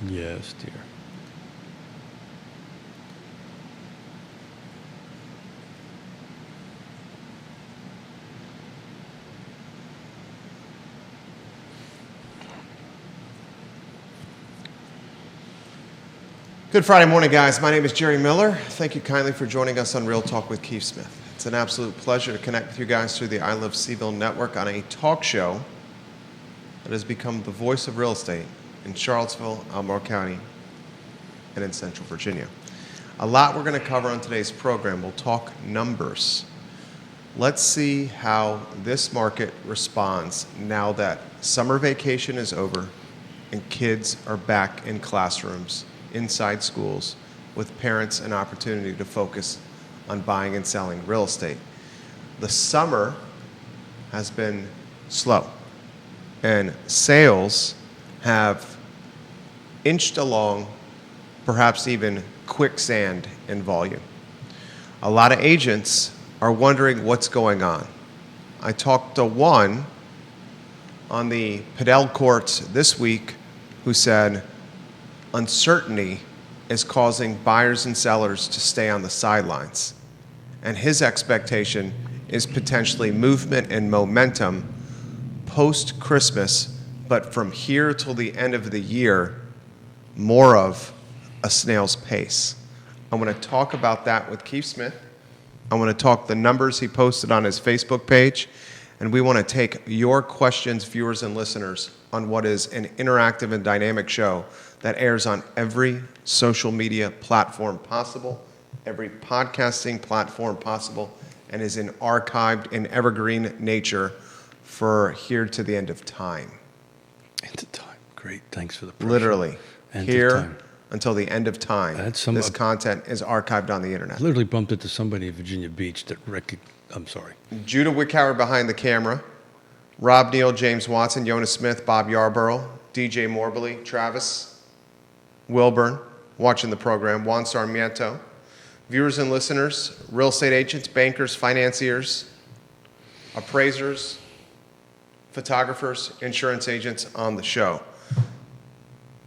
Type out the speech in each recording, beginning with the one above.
Yes, dear. Good Friday morning, guys. My name is Jerry Miller. Thank you kindly for joining us on Real Talk with Keith Smith. It's an absolute pleasure to connect with you guys through the I Love CVille Network on a talk show that has become the voice of real estate in Charlottesville, Albemarle County, and in Central Virginia. A lot we're going to cover on today's program. We'll talk numbers. Let's see how this market responds now that summer vacation is over and kids are back in classrooms, inside schools, with parents an opportunity to focus on buying and selling real estate. The summer has been slow, and sales have inched along, perhaps even quicksand in volume. A lot of agents are wondering what's going on. I talked to one on the Padel courts this week who said uncertainty is causing buyers and sellers to stay on the sidelines. And his expectation is potentially movement and momentum post-Christmas, but from here till the end of the year, more of a snail's pace. I want to talk about that with Keith Smith. I want to talk the numbers he posted on his Facebook page, and we want to take your questions, viewers and listeners, on what is an interactive and dynamic show that airs on every social media platform possible, every podcasting platform possible, and is in archived in evergreen nature for here to the end of time. End of time. Great. Thanks for the pressure. Literally. End Here of time. until the end of time. This content is archived on the internet. I literally bumped into somebody in Virginia Beach that I'm sorry. Judah Wickhauer behind the camera. Rob Neal, James Watson, Yonna Smith, Bob Yarborough, DJ Morbley, Travis Wilburn, watching the program, Juan Sarmiento. Viewers and listeners, real estate agents, bankers, financiers, appraisers, photographers, insurance agents on the show.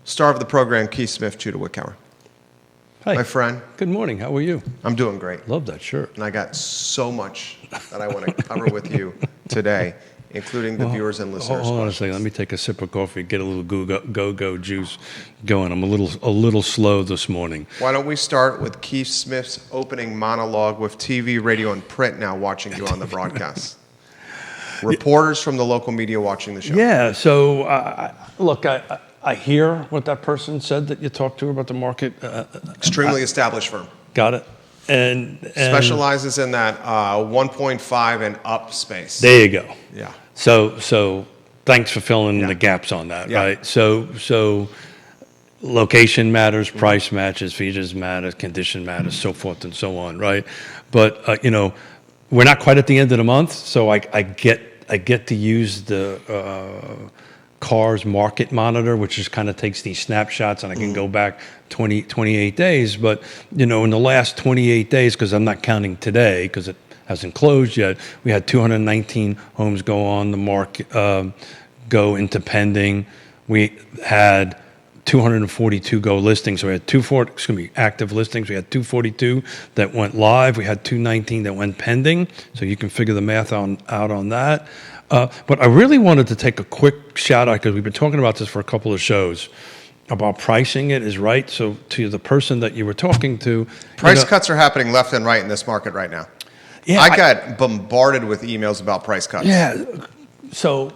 Star of the program, Keith Smith, Judah Wickhauer. Hi. My friend. Good morning. How are you? I'm doing great. Love that shirt. And I got so much that I want to cover with you today, including the viewers and listeners. Hold on a second. Let me take a sip of coffee, get a little go-go juice going. I'm a little slow this morning. Why don't we start with Keith Smith's opening monologue with TV, radio, and print now watching you on the broadcast. Reporters from the local media watching the show. Yeah. So, look, I hear what that person said that you talked to about the market. Extremely established firm. Got it. And specializes in that 1.5 and up space. There you go. Yeah. So thanks for filling in the gaps on that, right? So location matters, price matches, features matters, condition matters, so forth and so on, right? But we're not quite at the end of the month, so I get to use the CARS market monitor, which just kind of takes these snapshots, and I can go back 28 days. But, in the last 28 days, because I'm not counting today, because it hasn't closed yet, we had 219 homes go on the market, go into pending. We had 242 go listings. So we had active listings. We had 242 that went live. We had 219 that went pending. So you can figure the math out on that. But I really wanted to take a quick shout out, because we've been talking about this for a couple of shows, about pricing it is right. So to the person that you were talking to, price cuts are happening left and right in this market right now. Yeah, I got bombarded with emails about price cuts. Yeah. So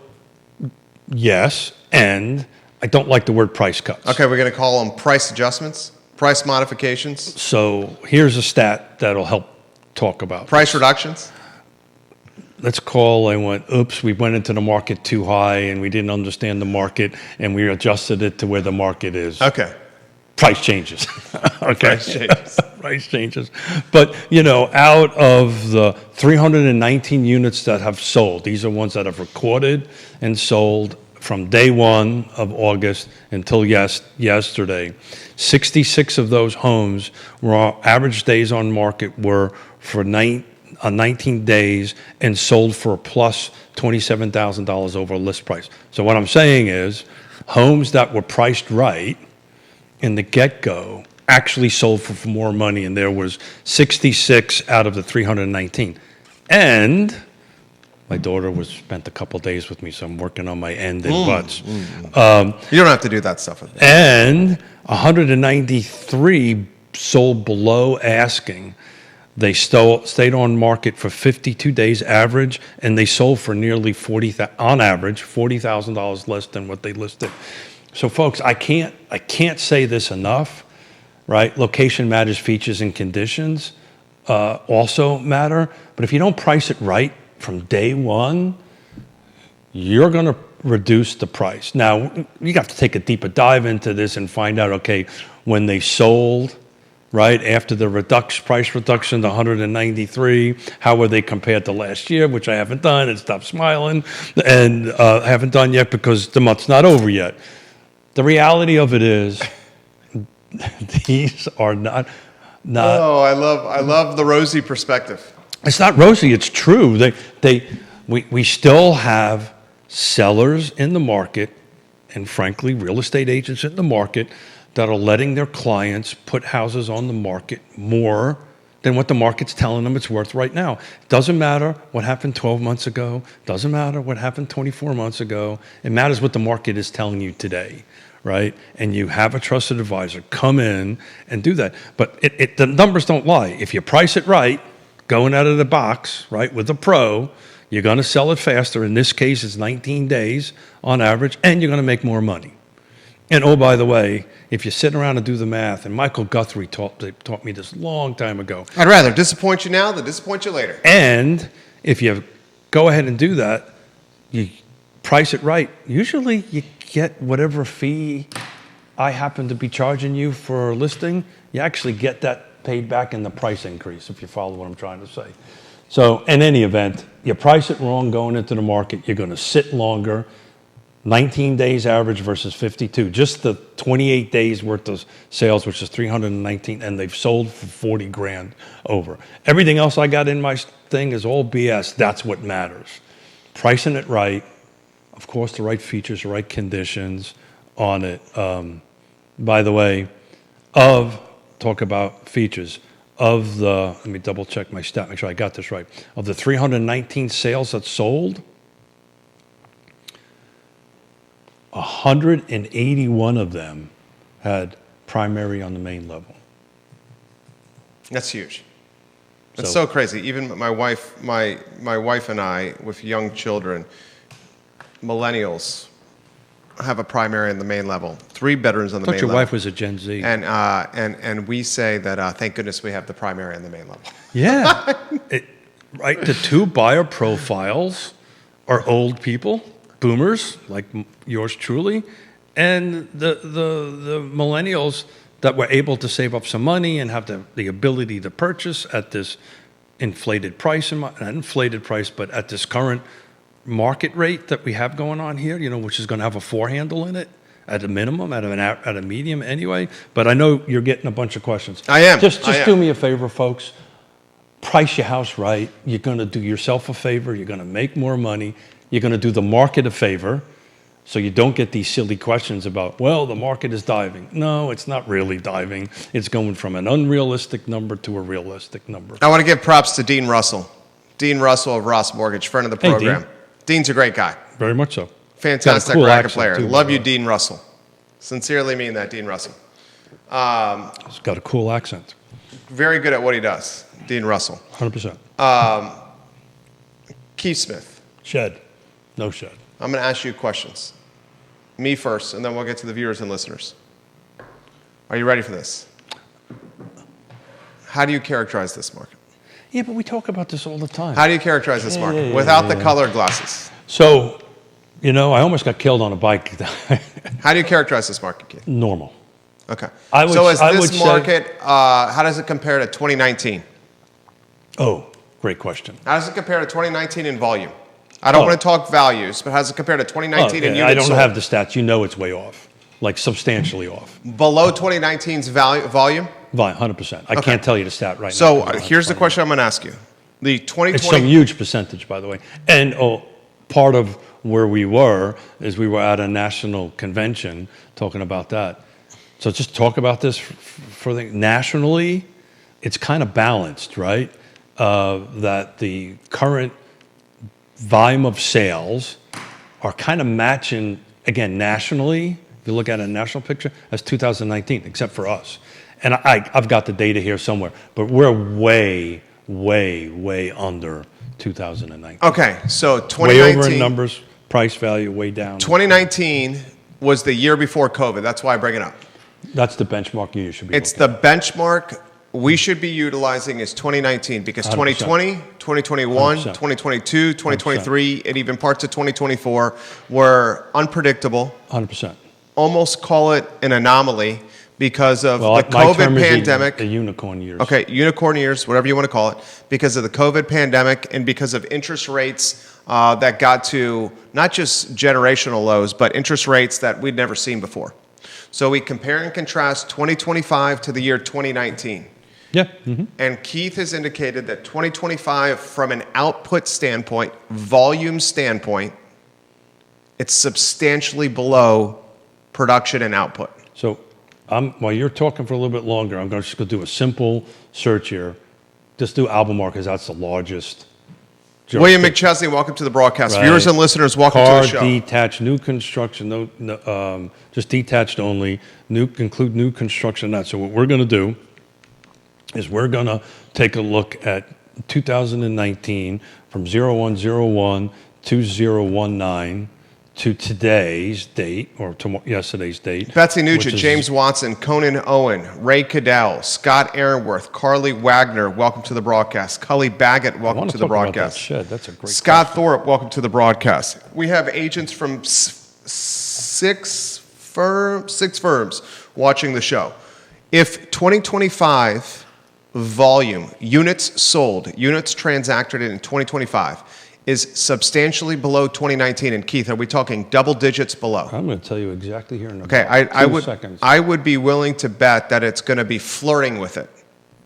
yes, and I don't like the word price cuts. Okay, we're going to call them price adjustments, price modifications. So here's a stat that'll help talk about price reductions. Let's call, we went into the market too high and we didn't understand the market and we adjusted it to where the market is. Okay. Price changes. Okay. Price changes. Price changes. But, out of the 319 units that have sold, these are ones that have recorded and sold from day one of August until yesterday. 66 of those homes were average days on market were for 19 days and sold for a plus $27,000 over list price. So what I'm saying is homes that were priced right in the get-go actually sold for more money, and there was 66 out of the 319. And my daughter spent a couple days with me, so I'm working on my end and buts. You don't have to do that stuff with me. And 193 sold below asking. They stayed on market for 52 days average, and they sold for nearly on average $40,000 less than what they listed. So, folks, I can't say this enough, right? Location matters, features and conditions also matter. But if you don't price it right from day one, you're going to reduce the price. Now, you have to take a deeper dive into this and find out, okay, when they sold, right, after the price reduction to 193, how were they compared to last year, which I haven't done, and stop smiling, and haven't done yet because the month's not over yet. The reality of it is, these are not. Oh, I love the rosy perspective. It's not rosy. It's true. We still have sellers in the market, and frankly, real estate agents in the market that are letting their clients put houses on the market more than what the market's telling them it's worth right now. Doesn't matter what happened 12 months ago. Doesn't matter what happened 24 months ago. It matters what the market is telling you today, right? And you have a trusted advisor come in and do that. But the numbers don't lie. If you price it right, going out of the box, right, with a pro, you're going to sell it faster. In this case, it's 19 days on average, and you're going to make more money. And oh, by the way, if you sit around and do the math, and Michael Guthrie taught me this a long time ago. I'd rather disappoint you now than disappoint you later. And if you go ahead and do that, you price it right. Usually you get whatever fee I happen to be charging you for a listing, you actually get that paid back in the price increase, if you follow what I'm trying to say. So in any event, you price it wrong going into the market, you're going to sit longer. 19 days average versus 52. Just the 28 days worth of sales, which is 319, and they've sold for 40 grand over. Everything else I got in my thing is all BS. That's what matters. Pricing it right, of course, the right features, the right conditions on it. By the way, talk about features. Let me double check my stat, make sure I got this right. Of the 319 sales that sold, 181 of them had primary on the main level. That's huge. It's so crazy. Even my wife and I, with young children, millennials, have a primary on the main level. 3 bedrooms on the main level. I thought your wife was a Gen Z. And we say that thank goodness we have the primary on the main level. Yeah. Right. The 2 buyer profiles are old people. Boomers like yours truly, and the millennials that were able to save up some money and have the ability to purchase at this inflated price, not inflated price, but at this current market rate that we have going on here, which is going to have a 4 handle in it at a minimum, at a medium anyway. But I know you're getting a bunch of questions. I am. Just do me a favor, folks. Price your house right. You're going to do yourself a favor. You're going to make more money. You're going to do the market a favor, so you don't get these silly questions about, well, the market is diving. No, it's not really diving. It's going from an unrealistic number to a realistic number. I want to give props to Dean Russell. Dean Russell of Ross Mortgage, friend of the program. Hey, Dean's a great guy. Very much so. Fantastic cool racket player. too, Love you, Dean Russell. Sincerely mean that, Dean Russell. He's got a cool accent. Very good at what he does, Dean Russell. 100%. Keith Smith. Shed. No shed. I'm going to ask you questions. Me first, and then we'll get to the viewers and listeners. Are you ready for this? How do you characterize this market? Yeah, but we talk about this all the time. How do you characterize this market without the colored glasses? So, I almost got killed on a bike. How do you characterize this market, Keith? Normal. Okay. How does it compare to 2019? Oh, great question. How does it compare to 2019 in volume? I don't want to talk values, but how does it compare to 2019 in units I don't sold? have the stats. It's way off, like substantially off. Below 2019's volume? 100%. I can't tell you the stat right now. So here's the question I'm going to ask you. The 2020... It's some huge percentage, by the way. And part of where we were is we were at a national convention talking about that. So just talk about this for the nationally. It's kind of balanced, right? That the current volume of sales are kind of matching, again, nationally, if you look at a national picture, as 2019, except for us. And I've got the data here somewhere, but we're way, way, way under 2019. Okay, so Way 2019. over in numbers, price value, way down. 2019 was the year before COVID. That's why I bring it up. That's the benchmark you should be It's looking the benchmark we should be utilizing is 2019 because 100%. 2020, 2021, 100%. 2022, 2023, and even parts of 2024 were unpredictable. 100%. Almost call it an anomaly because of Well, the my COVID term is pandemic. the unicorn years. Okay, unicorn years, whatever you want to call it, because of the COVID pandemic and because of interest rates that got to not just generational lows, but interest rates that we'd never seen before. So we compare and contrast 2025 to the year 2019. Yeah. Mm-hmm. And Keith has indicated that 2025, from an output standpoint, volume standpoint, it's substantially below production and output. So while you're talking for a little bit longer, I'm just going to do a simple search here. Just do Albemarle because that's the largest. William McChesney, welcome to the broadcast. Right. Viewers and listeners, welcome Car, to the show. detached, new construction, just detached only, include new construction, not. So what we're going to do is we're going to take a look at 2019 from 01/01 2019 to today's date, or yesterday's date. Betsy Nugent, James Watson, Conan Owen, Ray Cadell, Scott Aaronworth, Carly Wagner, welcome to the broadcast. Cully Baggett, welcome to the broadcast. That shed. That's a great Scott question. Thorpe, welcome to the broadcast. We have agents from six firms watching the show. If 2025 volume, units sold, units transacted in 2025 is substantially below 2019, and Keith, are we talking double digits below? I'm going to tell you exactly here in Okay, about 2 I seconds. I would be willing to bet that it's going to be flirting with it.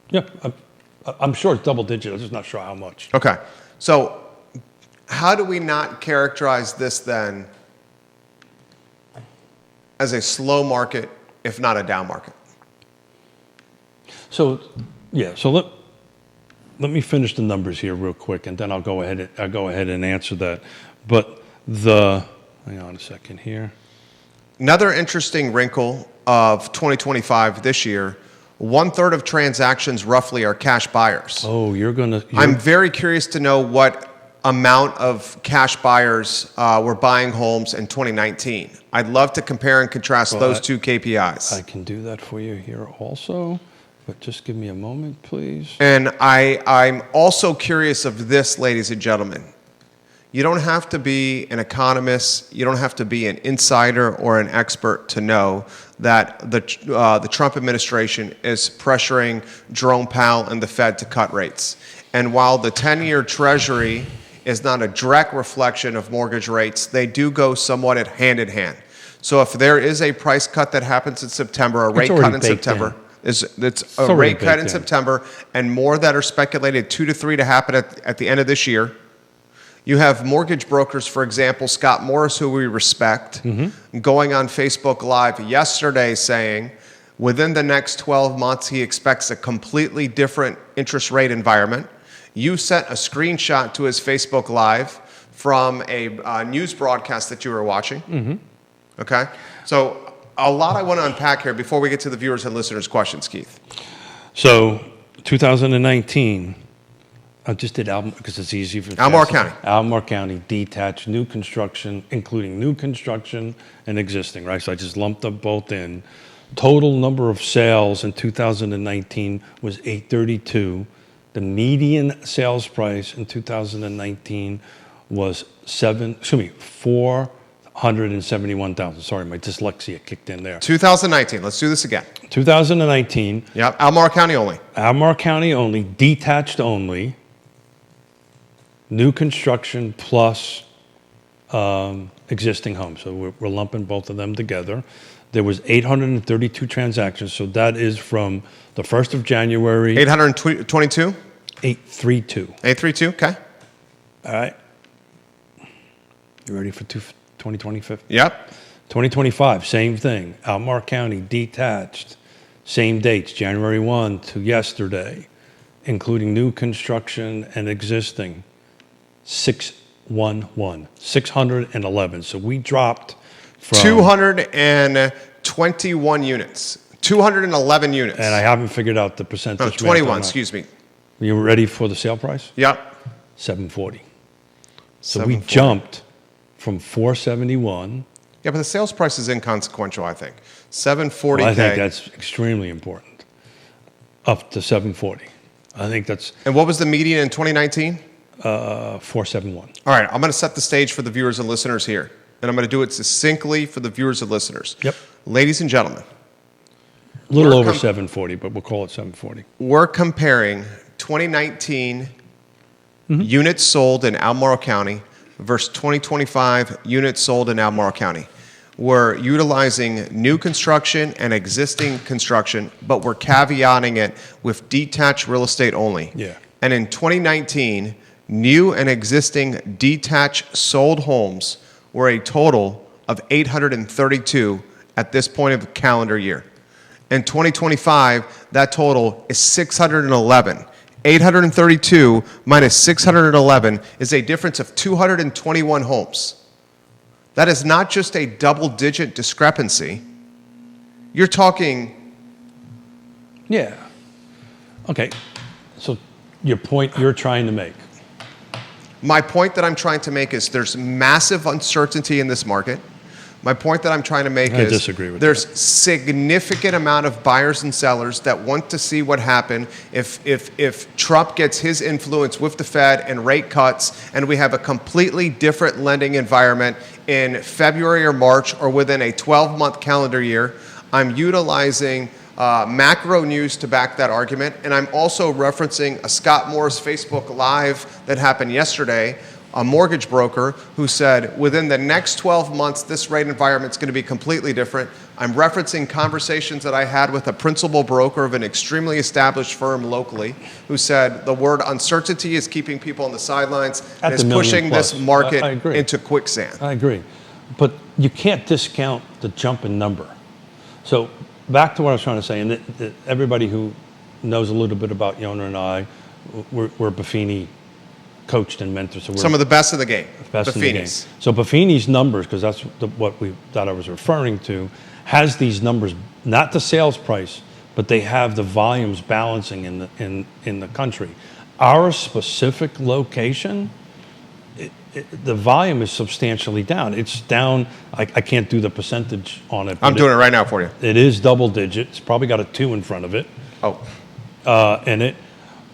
Yeah, I'm sure it's double digit. I'm just not sure how much. Okay, so how do we not characterize this then as a slow market, if not a down market? So, yeah. So let me finish the numbers here real quick, and then I'll go ahead and answer that. But hang on a second here. Another interesting wrinkle of 2025 this year, 1/3 of transactions roughly are cash buyers. Oh, I'm very curious to know what amount of cash buyers were buying homes in 2019. I'd love to compare and contrast those two KPIs. I can do that for you here also, but just give me a moment, please. And I'm also curious of this, ladies and gentlemen. You don't have to be an economist, you don't have to be an insider or an expert to know that the Trump administration is pressuring Jerome Powell and the Fed to cut rates. And while the 10-year Treasury is not a direct reflection of mortgage rates, they do go somewhat hand in hand. So if there is a price cut that happens in September, a rate cut in September, it's a rate cut in September, and more that are speculated 2 to 3 to happen at the end of this year. You have mortgage brokers, for example, Scott Morris, who we respect, going on Facebook Live yesterday saying within the next 12 months he expects a completely different interest rate environment. You sent a screenshot to his Facebook Live from a news broadcast that you were watching. Okay? So a lot I want to unpack here before we get to the viewers and listeners' questions, Keith. So 2019, I just did Albemarle because it's easy for Albemarle County. Albemarle County, detached, new construction, including new construction and existing, right? So I just lumped them both in. Total number of sales in 2019 was 832. The median sales price in 2019 was 471,000. Sorry, my dyslexia kicked in there. 2019. Let's do this again. 2019. Yep. Albemarle County only. Albemarle County only, detached only, new construction plus existing homes. So we're lumping both of them together. There was 832 transactions. So that is from the 1st of January. 822? 832. 832, okay. All right. You ready for 2025? Yep. 2025, same thing. Albemarle County, detached, same dates, January 1 to yesterday, including new construction and existing, 611. So we dropped from 221 units. 211 units. And I haven't figured out the percentage. No, 21, excuse me. You ready for the sale price? Yep. 740. So we jumped from 471. Yeah, but the sales price is inconsequential, I think. 740K. Well, I think that's extremely important. Up to 740. I think that's... And what was the median in 2019? 471. All right, I'm going to set the stage for the viewers and listeners here. And I'm going to do it succinctly for the viewers and listeners. Yep. Ladies and gentlemen. A little over 740, but we'll call it 740. We're comparing 2019 units sold in Albemarle County versus 2025 units sold in Albemarle County. We're utilizing new construction and existing construction, but we're caveating it with detached real estate only. Yeah. And in 2019, new and existing detached sold homes were a total of 832 at this point of the calendar year. In 2025, that total is 611. 832 minus 611 is a difference of 221 homes. That is not just a double-digit discrepancy. You're talking... Yeah. Okay. So your point you're trying to make. My point that I'm trying to make is there's massive uncertainty in this market. My point that I'm trying to make is disagree with there's significant amount of buyers and sellers that want to see what happens if Trump gets his influence with the Fed and rate cuts, and we have a completely different lending environment in February or March or within a 12-month calendar year. I'm utilizing macro news to back that argument, and I'm also referencing a Scott Moore's Facebook Live that happened yesterday, a mortgage broker who said within the next 12 months, this rate environment is going to be completely different. I'm referencing conversations that I had with a principal broker of an extremely established firm locally who said the word uncertainty is keeping people on the sidelines and is pushing this market into quicksand. I agree. But you can't discount the jump in number. So back to what I was trying to say, and everybody who knows a little bit about Yonna and I, we're Buffini coached and mentored. So we're some of the best of the game. Best in the game. So Buffini's numbers, because that's what I was referring to, has these numbers, not the sales price, but they have the volumes balancing in the country. Our specific location, the volume is substantially down. It's down. I can't do the percentage on it. I'm doing it right now for you. It is double digit. It's probably got a 2 in front of it. Oh. In it,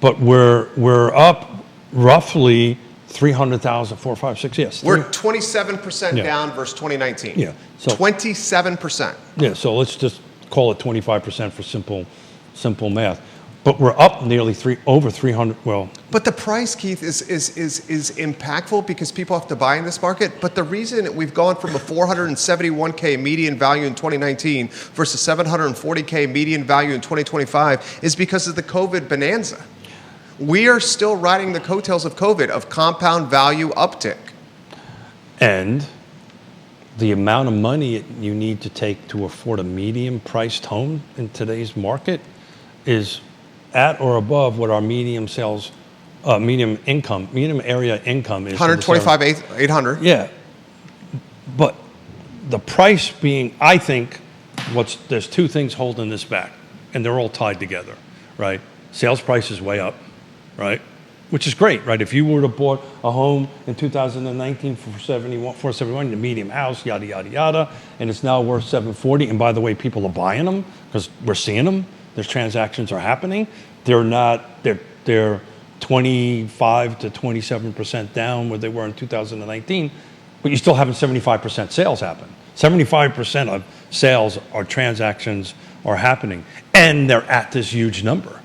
but we're up roughly 300,000, 4, 5, 6, yes. We're 27% down versus 2019. Yeah. So 27%. Yeah, so let's just call it 25% for simple math. But we're up nearly over 300, well. But the price, Keith, is impactful because people have to buy in this market. But the reason we've gone from a 471K median value in 2019 versus 740K median value in 2025 is because of the COVID bonanza. We are still riding the coattails of COVID, of compound value uptick. And the amount of money you need to take to afford a medium-priced home in today's market is at or above what our medium area income is. 125,800. Yeah. But the price being, I think, there's two things holding this back, and they're all tied together, right? Sales price is way up. Right, which is great, right? If you were to bought a home in 2019 for 471, the medium house, yada yada yada, and it's now worth 740. And by the way, people are buying them because we're seeing them. There's transactions are happening. They're 25 to 27% down where they were in 2019, but you still having 75% sales happen. 75% of sales or transactions are happening, and they're at this huge number,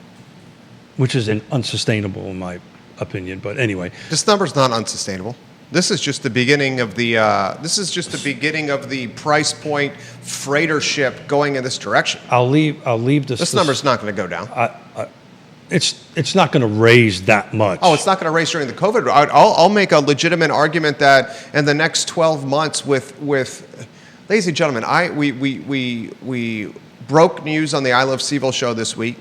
which is unsustainable in my opinion. But anyway, this number's not unsustainable. This is just the beginning of the. Price point freighter ship going in this direction. I'll leave this. This number's not going to go down. It's not going to raise that much. Oh, it's not going to raise during the COVID. I'll make a legitimate argument that in the next 12 months with Ladies and gentlemen, we broke news on the I Love CVille show this week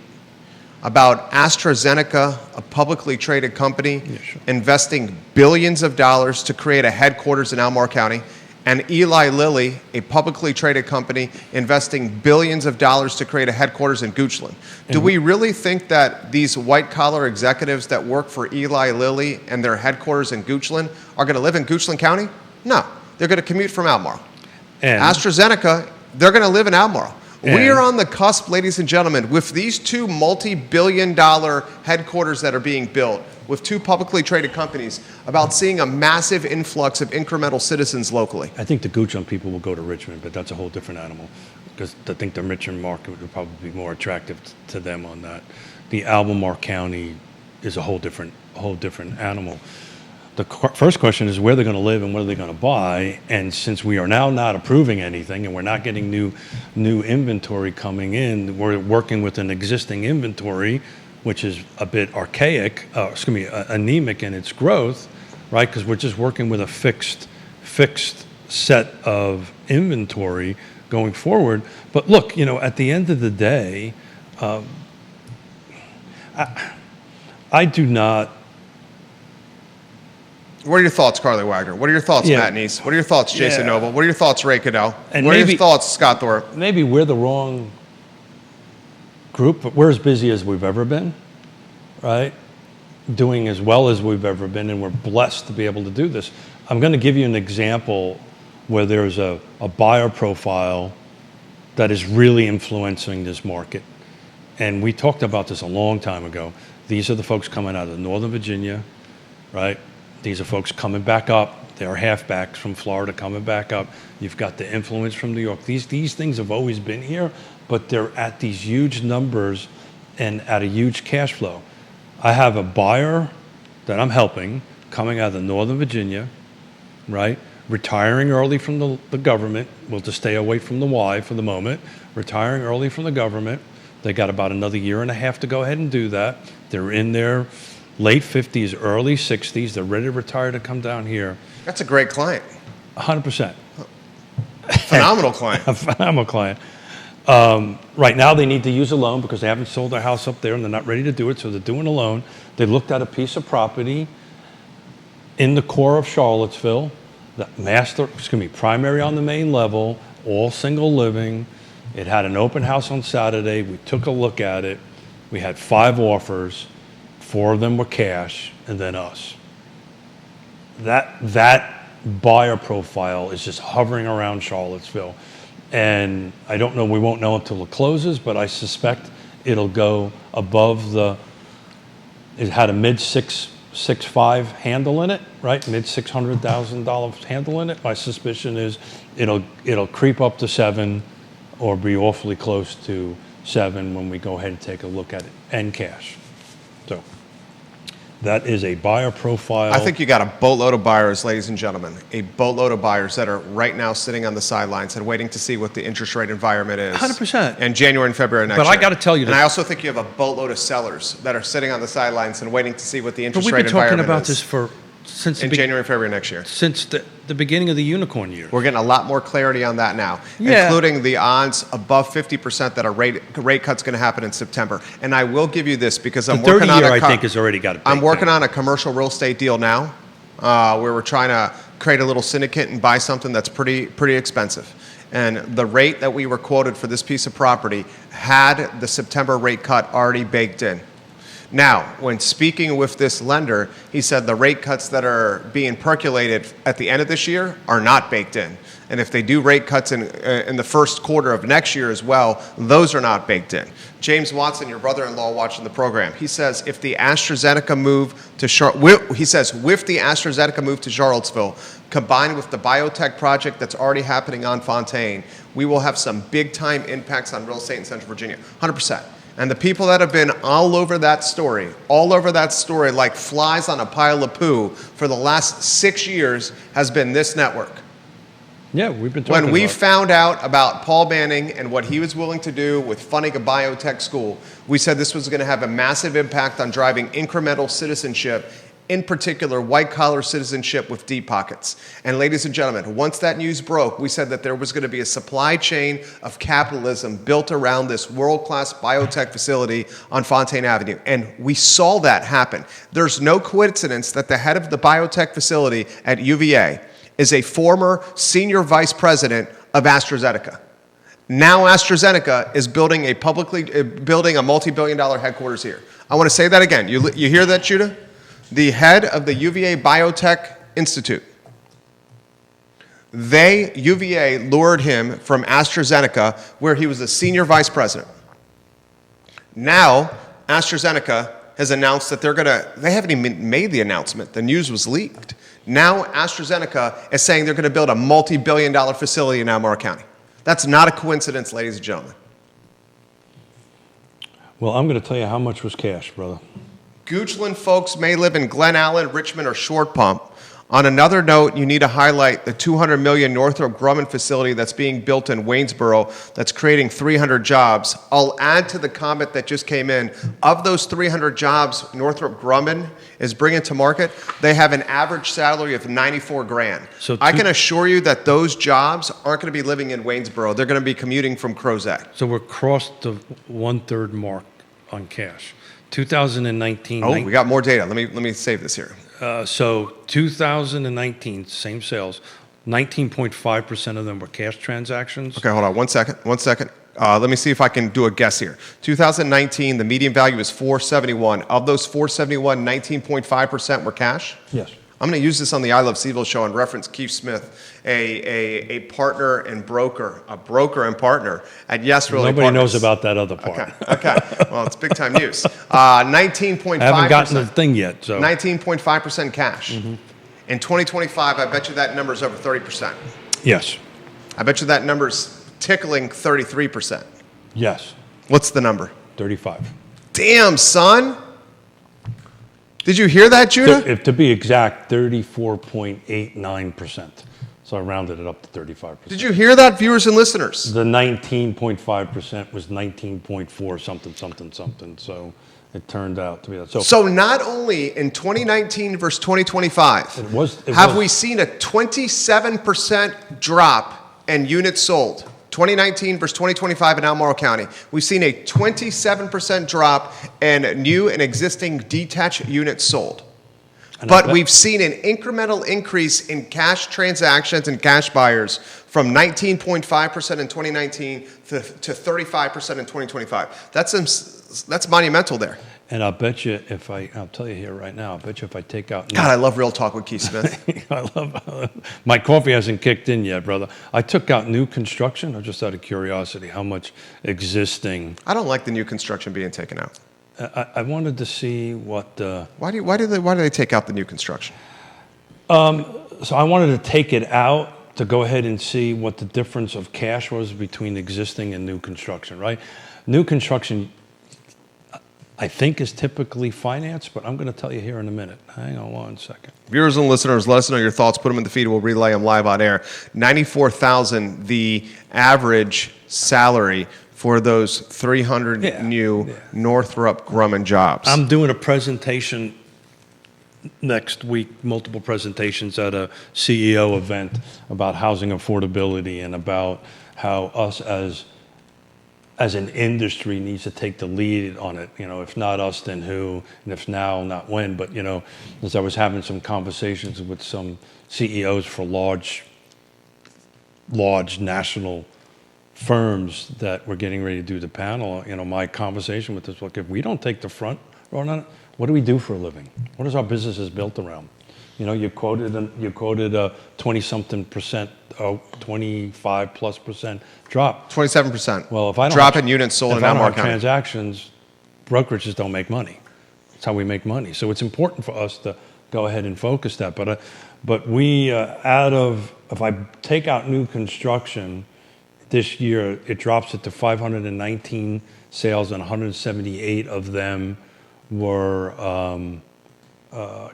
about AstraZeneca, a publicly traded company, investing billions of dollars to create a headquarters in Albemarle County, and Eli Lilly, a publicly traded company, investing billions of dollars to create a headquarters in Goochland. Do we really think that these white-collar executives that work for Eli Lilly and their headquarters in Goochland are going to live in Goochland County? No. They're going to commute from Albemarle. And AstraZeneca, they're going to live in Albemarle. We are on the cusp, ladies and gentlemen, with these two multi-billion-dollar headquarters that are being built, with two publicly traded companies, about seeing a massive influx of incremental citizens locally. I think the Goochland people will go to Richmond, but that's a whole different animal, because I think the Richmond market would probably be more attractive to them on that. The Albemarle County is a whole different animal. The first question is where they're going to live and what are they going to buy. And since we are now not approving anything and we're not getting new inventory coming in, we're working with an existing inventory, which is a bit archaic, anemic in its growth, right? Because we're just working with a fixed set of inventory going forward. But look, at the end of the day, I do not. What are your thoughts, Carly Wagner? What are your thoughts, Matt Neese? What are your thoughts, Jason Noble? What are your thoughts, Ray Cadell? And what are your thoughts, Scott Thorpe? Maybe we're the wrong group, but we're as busy as we've ever been, right? Doing as well as we've ever been, and we're blessed to be able to do this. I'm going to give you an example where there's a buyer profile that is really influencing this market. And we talked about this a long time ago. These are the folks coming out of Northern Virginia, right? These are folks coming back up. They're halfbacks from Florida coming back up. You've got the influence from New York. These things have always been here, but they're at these huge numbers and at a huge cash flow. I have a buyer that I'm helping coming out of Northern Virginia, right? Retiring early from the government. We'll just stay away from the Y for the moment. Retiring early from the government. They got about another year and a half to go ahead and do that. They're in their late 50s, early 60s. They're ready to retire to come down here. That's a great client. 100%. Phenomenal client. A phenomenal client. Right now they need to use a loan because they haven't sold their house up there and they're not ready to do it, so they're doing a loan. They looked at a piece of property in the core of Charlottesville, primary on the main level, all single living. It had an open house on Saturday. We took a look at it. We had 5 offers. 4 of them were cash, and then us. That buyer profile is just hovering around Charlottesville. And I don't know, we won't know until it closes, but I suspect it'll go above it had a mid-6.5 handle in it, right? Mid-$600,000 handle in it. My suspicion is it'll creep up to 7 or be awfully close to 7 when we go ahead and take a look at it, and cash. So that is a buyer profile. I think you got a boatload of buyers, ladies and gentlemen, a boatload of buyers that are right now sitting on the sidelines and waiting to see what the interest rate environment is. 100%. In January and February next year. But I got to tell you this. And I also think you have a boatload of sellers that are sitting on the sidelines and waiting to see what the interest rate environment is. But we've been talking about this since January and February next year. Since the beginning of the unicorn year. We're getting a lot more clarity on that now, including the odds above 50% that a rate cut's going to happen in September. And I will give you this because I'm working on I think has already got it. I'm working on a commercial real estate deal now, where we're trying to create a little syndicate and buy something that's pretty expensive. And the rate that we were quoted for this piece of property had the September rate cut already baked in. Now, when speaking with this lender, he said the rate cuts that are being percolated at the end of this year are not baked in. And if they do rate cuts in the first quarter of next year as well, those are not baked in. James Watson, your brother-in-law watching the program, he says if the AstraZeneca move to Charlottesville, combined with the biotech project that's already happening on Fontaine, we will have some big-time impacts on real estate in Central Virginia, 100%. And the people that have been all over that story like flies on a pile of poo for the last 6 years has been this network. Yeah, we've been talking When we found out about Paul Banning and what he was willing to do with funding a biotech school, we said this was going to have a massive impact on driving incremental citizenship in particular, white-collar citizenship with deep pockets. And ladies and gentlemen, once that news broke, we said that there was going to be a supply chain of capitalism built around this world-class biotech facility on Fontaine Avenue. And we saw that happen. There's no coincidence that the head of the biotech facility at UVA is a former senior vice president of AstraZeneca. Now AstraZeneca is building a multi-billion-dollar headquarters here. I want to say that again. You hear that, Judah? The head of the UVA Biotech Institute. UVA lured him from AstraZeneca, where he was a senior vice president. Now, AstraZeneca has announced that they haven't even made the announcement. The news was leaked. Now, AstraZeneca is saying they're going to build a multi-billion-dollar facility in Albemarle County. That's not a coincidence, ladies and gentlemen. Well, I'm going to tell you how much was cash, brother. Goochland folks may live in Glen Allen, Richmond, or Short Pump. On another note, you need to highlight the $200 million Northrop Grumman facility that's being built in Waynesboro that's creating 300 jobs. I'll add to the comment that just came in. Of those 300 jobs Northrop Grumman is bringing to market, they have an average salary of $94,000. So I can assure you that those jobs aren't going to be living in Waynesboro. They're going to be commuting from Crozet. So we're crossed the 1/3 mark on cash. 2019. Oh, we got more data. Let me save this here. So 2019, same sales, 19.5% of them were cash transactions. Okay, hold on 1 second. Let me see if I can do a guess here. 2019, the median value is 471. Of those 471, 19.5% were cash? Yes. I'm going to use this on the I Love CVille show and reference Keith Smith, a partner and broker, a broker and partner at Yes Realty Nobody Partners. knows about that other part. Okay. Well, it's big time news. 19.5%. I haven't gotten the thing yet. So 19.5% cash. Mm-hmm. In 2025, I bet you that number is over 30%. Yes. I bet you that number's tickling 33%. Yes. What's the number? 35. Damn, son. Did you hear that, Judah? If to be exact, 34.89%. So I rounded it up to 35%. Did you hear that, viewers and listeners? The 19.5% was 19.4 something. So it turned out to be that. So not only in 2019 versus 2025 have we seen a 27% drop in units sold. 2019 versus 2025 in Albemarle County. We've seen a 27% drop in new and existing detached units sold. But we've seen an incremental increase in cash transactions and cash buyers from 19.5% in 2019 to 35% in 2025. That's monumental there. And I'll bet you I'll tell you here right now, I'll bet you if I take out... God, I love Real Talk with Keith Smith. My coffee hasn't kicked in yet, brother. I took out new construction, or just out of curiosity, how much existing... I don't like the new construction being taken out. I wanted to see what... Why do they take out the new construction? So I wanted to take it out to go ahead and see what the difference of cash was between existing and new construction, right? New construction... I think is typically financed, but I'm going to tell you here in a minute. Hang on 1 second. Viewers and listeners, let us know your thoughts. Put them in the feed. We'll relay them live on air. $94,000, the average salary for those 300 new Northrop Grumman jobs. I'm doing a presentation next week, multiple presentations at a CEO event about housing affordability and about how us as an industry needs to take the lead on it. You know, if not us, then who? And if now, not when. But, you know, as I was having some conversations with some CEOs for large national firms that were getting ready to do the panel, you know, my conversation with this, look, if we don't take the front run on it, what do we do for a living? What is our businesses built around? You know, you quoted a 20-something%, 25+% drop. 27%. Well, if I don't drop in units sold in Albemarle County. Transactions, brokerages don't make money. That's how we make money. So it's important for us to go ahead and focus that. But we if I take out new construction this year, it drops it to 519 sales, and 178 of them were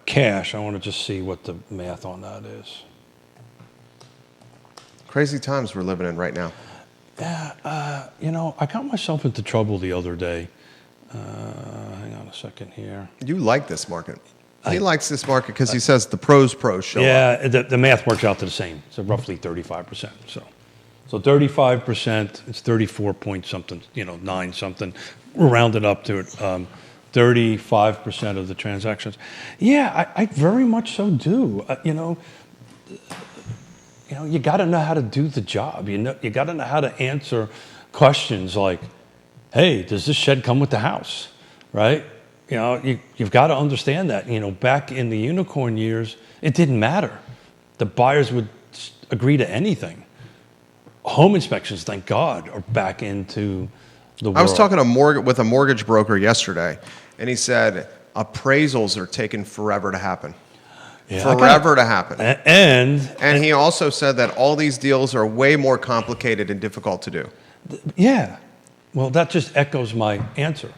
cash. I want to just see what the math on that is. Crazy times we're living in right now. Yeah, you know, I got myself into trouble the other day. Hang on a second here. You like this market. He likes this market because he says the pros show up. Yeah, the math works out to the same. So roughly 35%. So 35%, it's 34 point something, 9 something. We'll round it up to 35% of the transactions. Yeah, I very much so do. You got to know how to do the job. You got to know how to answer questions like, hey, does this shed come with the house, right? You've got to understand that. Back in the unicorn years, it didn't matter. The buyers would agree to anything. Home inspections, thank God, are back into the world. I was talking with a mortgage broker yesterday, and he said appraisals are taking forever to happen. Yeah, forever to happen. And he also said that all these deals are way more complicated and difficult to do. Yeah. Well, that just echoes my answer,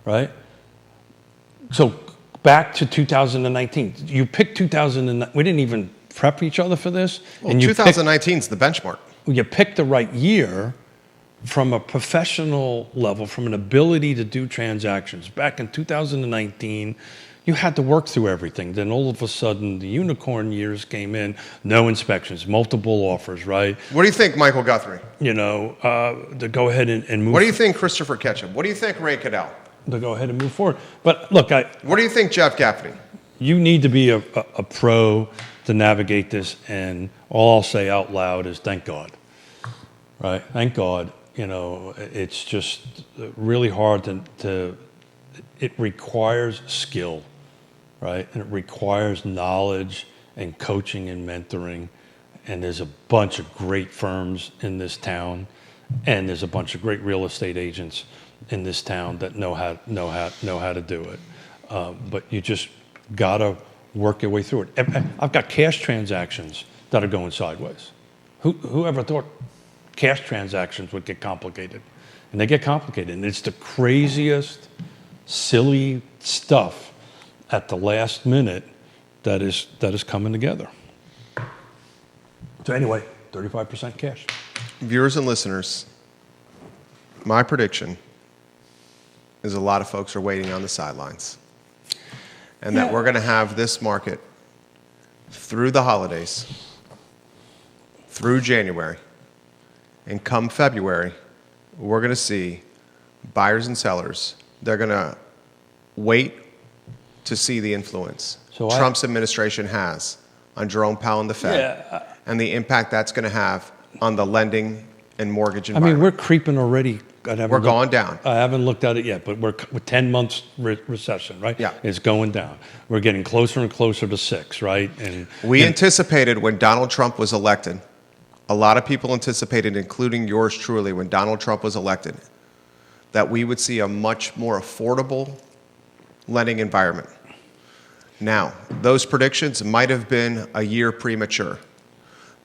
right? So back to 2019. You picked 2009. We didn't even prep each other for this. Well, 2019 is the benchmark. You picked the right year from a professional level, from an ability to do transactions. Back in 2019, you had to work through everything. Then all of a sudden, the unicorn years came in, no inspections, multiple offers, right? What do you think, Michael Guthrie? To go ahead and move. What do you think, Christopher Ketchum? What do you think, Ray Cadell? To go ahead and move forward. But look, what do you think, Jeff Gaffney? You need to be a pro to navigate this, and all I'll say out loud is thank God, right? Thank God. It's just really hard it requires skill, right? And it requires knowledge and coaching and mentoring. And there's a bunch of great firms in this town, and there's a bunch of great real estate agents in this town that know how to do it. But you just gotta work your way through it. I've got cash transactions that are going sideways. Who ever thought cash transactions would get complicated? And they get complicated, and it's the craziest, silly stuff at the last minute that is coming together. So anyway, 35% cash. Viewers and listeners, my prediction is a lot of folks are waiting on the sidelines. And that we're going to have this market through the holidays, through January, and come February, we're going to see buyers and sellers. They're going to wait to see the influence Trump's administration has on Jerome Powell and the Fed, and the impact that's going to have on the lending and mortgage environment. We're creeping already. We're going down. I haven't looked at it yet, but we're with 10 months recession, right? Yeah. It's going down. We're getting closer and closer to 6, right? And we anticipated when Donald Trump was elected, a lot of people anticipated, including yours truly, when Donald Trump was elected, that we would see a much more affordable lending environment. Now, those predictions might have been a year premature,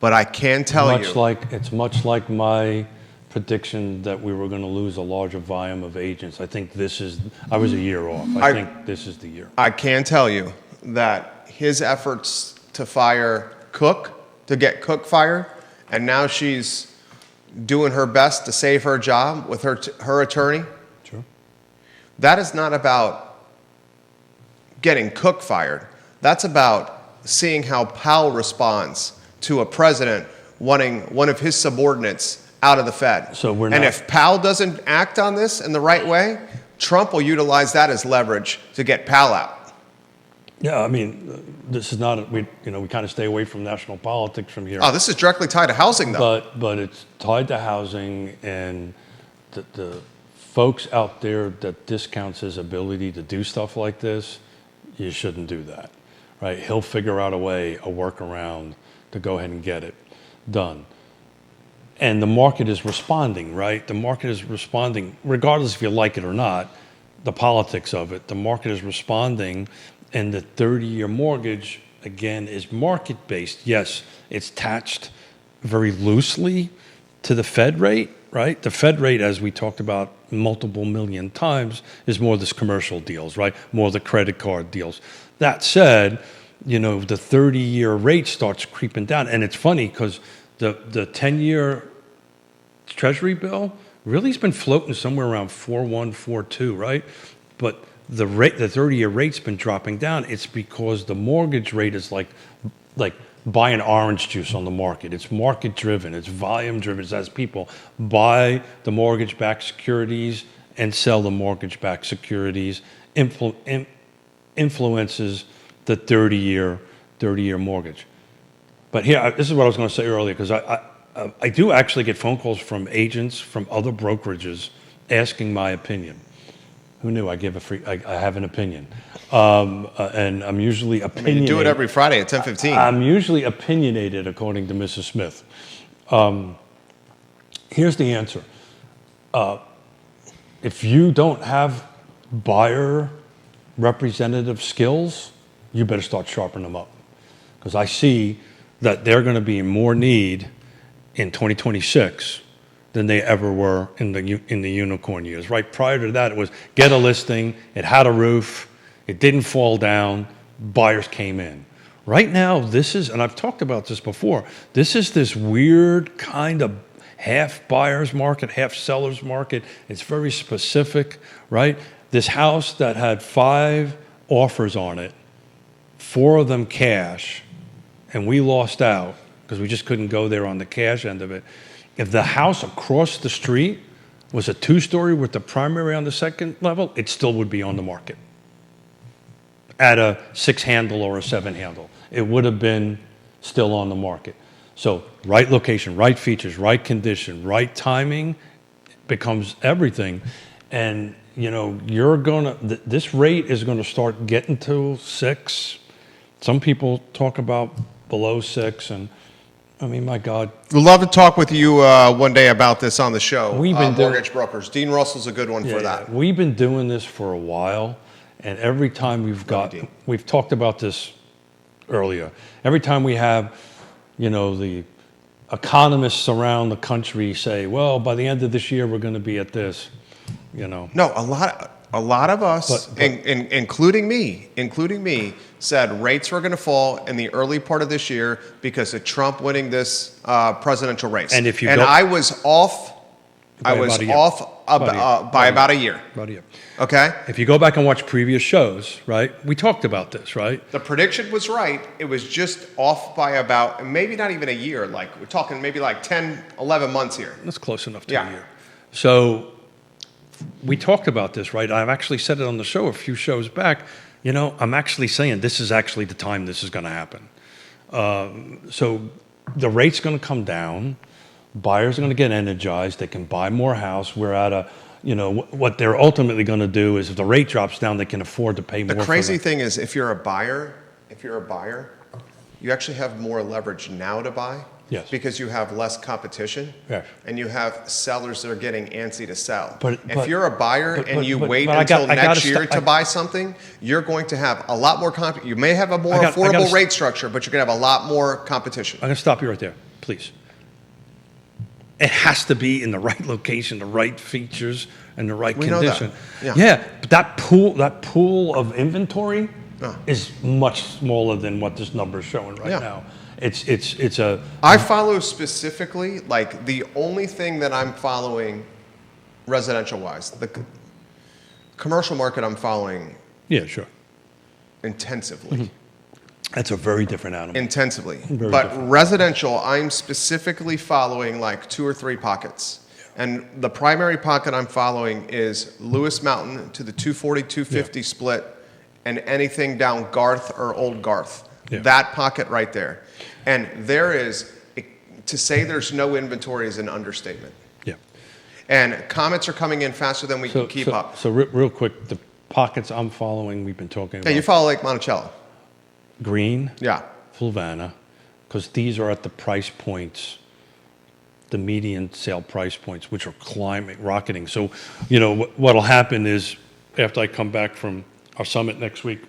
but I can tell it's much like my prediction that we were going to lose a larger volume of agents. I think I was a year off. I think this is the year. I can tell you that his efforts to fire Cook, to get Cook fired, and now she's doing her best to save her job with her attorney. Sure. That is not about getting Cook fired. That's about seeing how Powell responds to a president wanting one of his subordinates out of the Fed. And if Powell doesn't act on this in the right way, Trump will utilize that as leverage to get Powell out. Yeah, this is not we kind of stay away from national politics from here. Oh, this is directly tied to housing, though. But it's tied to housing, and the folks out there that discounts his ability to do stuff like this, you shouldn't do that, right? He'll figure out a workaround to go ahead and get it done. And the market is responding, right? The market is responding, regardless if you like it or not, the politics of it. The market is responding, and the 30-year mortgage, again, is market-based. Yes, it's attached very loosely to the Fed rate, right? The Fed rate, as we talked about multiple million times, is more of this commercial deals, right? More of the credit card deals. That said, the 30-year rate starts creeping down. And it's funny because the 10-year Treasury bill really has been floating somewhere around 4.1, 4.2, right? But the 30-year rate's been dropping down, it's because the mortgage rate is like buying orange juice on the market. It's market driven. It's volume driven. It's as people buy the mortgage-backed securities and sell the mortgage-backed securities, influences the 30-year mortgage. But here, this is what I was going to say earlier, because I do actually get phone calls from agents from other brokerages asking my opinion. Who knew I have an opinion? And I'm usually opinionated. You do it every Friday at 10:15. I'm usually opinionated, according to Mrs. Smith. Here's the answer. If you don't have buyer representative skills, you better start sharpening them up. Because I see that they're going to be in more need in 2026 than they ever were in the unicorn years. Right prior to that, it was get a listing, it had a roof, it didn't fall down, buyers came in. Right now, this is, and I've talked about this before, this is this weird kind of half buyer's market, half seller's market. It's very specific, right? This house that had 5 offers on it, 4 of them cash, and we lost out because we just couldn't go there on the cash end of it. If the house across the street was a 2-story with the primary on the second level, it still would be on the market at a 6 handle or a 7 handle. It would have been still on the market. So right location, right features, right condition, right timing becomes everything. And this rate is gonna start getting to 6. Some people talk about below 6, and I mean, my God. We'd love to talk with you one day about this on the show. We've been mortgage brokers. Dean Russell's a good one for that. We've been doing this for a while, and every time we've talked about this earlier. Every time we have, the economists around the country say, well, by the end of this year, we're going to be at this, No, a lot of us, including me, said rates were going to fall in the early part of this year because of Trump winning this presidential race. And I was off. By about a year. Okay. If you go back and watch previous shows, right, we talked about this, right? The prediction was right. It was just off by about, maybe not even a year. Like we're talking maybe like 10, 11 months here. That's close enough to a year. So we talked about this, right? I've actually said it on the show a few shows back. I'm actually saying this is actually the time this is going to happen. So the rate's going to come down. Buyers are going to get energized. They can buy more house. We're at a, what they're ultimately going to do is if the rate drops down, they can afford to pay more. The crazy thing is if you're a buyer, you actually have more leverage now to buy. Yes. Because you have less competition. Yes. And you have sellers that are getting antsy to sell. If you're a buyer and you wait until next year to buy something, you're going to have a lot more competition. You may have a more affordable rate structure, but you're going to have a lot more competition. I'm going to stop you right there, please. It has to be in the right location, the right features, and the right condition. Yeah, but that pool of inventory is much smaller than what this number is showing right now. It's a. I follow specifically, like the only thing that I'm following, residential wise, the commercial market I'm following. Yeah, sure. Intensively. Mm-hmm. That's a very different animal. Intensively. Very but different. Residential, I'm specifically following like 2 or 3 pockets. And the primary pocket I'm following is Lewis Mountain to the 240, 250 split and anything down Garth or Old Garth. Yeah. That pocket right there. And there is, to say there's no inventory is an understatement. Yeah. And comments are coming in faster than we can keep up. So real quick, the pockets I'm following, we've been talking about. Yeah, you follow Lake Monticello. Green, yeah, Fluvanna, because these are at the price points, the median sale price points, which are rocketing. So, what'll happen is after I come back from our summit next week,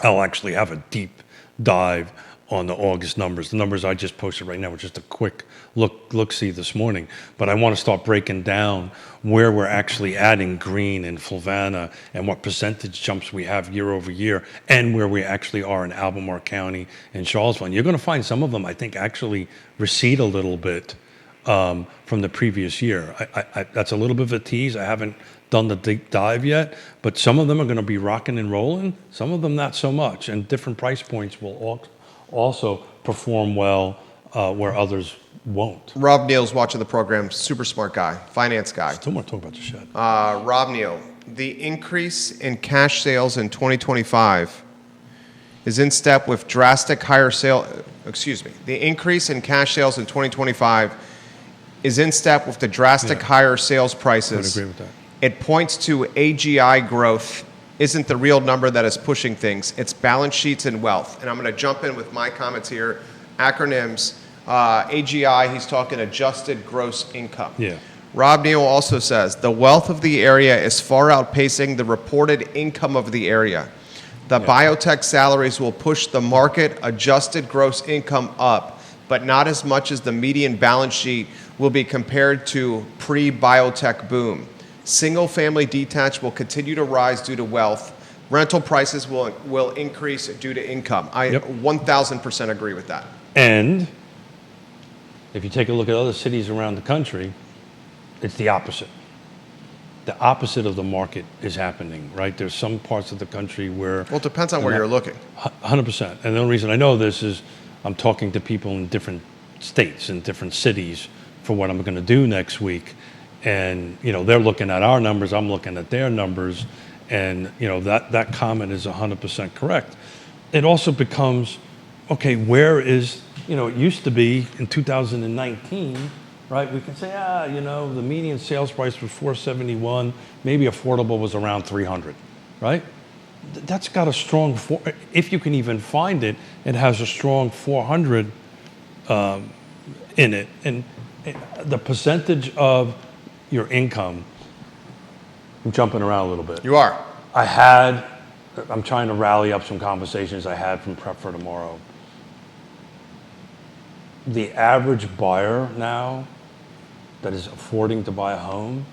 I'll actually have a deep dive on the August numbers. The numbers I just posted right now were just a quick look-see this morning. But I want to start breaking down where we're actually adding green in Fluvanna and what percentage jumps we have year over year and where we actually are in Albemarle County and Charlottesville. And you're going to find some of them, I think, actually recede a little bit from the previous year. That's a little bit of a tease. I haven't done the deep dive yet, but some of them are going to be rocking and rolling. Some of them not so much, and different price points will also perform well where others won't. Rob Neal's watching the program. Super smart guy, finance guy. Still want to talk about the shed. Rob Neal, the increase in cash sales in 2025 is in step with drastic higher sale. Excuse me. The increase in cash sales in 2025 is in step with the drastic higher sales prices. I would agree with that. It points to AGI growth isn't the real number that is pushing things. It's balance sheets and wealth. And I'm going to jump in with my comments here. Acronyms. AGI, he's talking adjusted gross income. Yeah. Rob Neal also says the wealth of the area is far outpacing the reported income of the area. The biotech salaries will push the market adjusted gross income up, but not as much as the median balance sheet will be compared to pre-biotech boom. Single-family detached will continue to rise due to wealth. Rental prices will increase due to income. I 1,000% agree with that. And if you take a look at other cities around the country, it's the opposite. The opposite of the market is happening, right? There's some parts of the country where... Well, it depends on where you're looking. 100%. And the only reason I know this is I'm talking to people in different states and different cities for what I'm going to do next week. And, they're looking at our numbers, I'm looking at their numbers, and, that comment is 100% correct. It also becomes, okay, where is, it used to be in 2019, right? We can say, the median sales price was $471, maybe affordable was around $300, right? That's got a strong, if you can even find it, it has a strong 400 in it. And the percentage of your income, I'm jumping around a little bit. You are. I'm trying to rally up some conversations I had from Prep for Tomorrow. The average buyer now that is affording to buy a home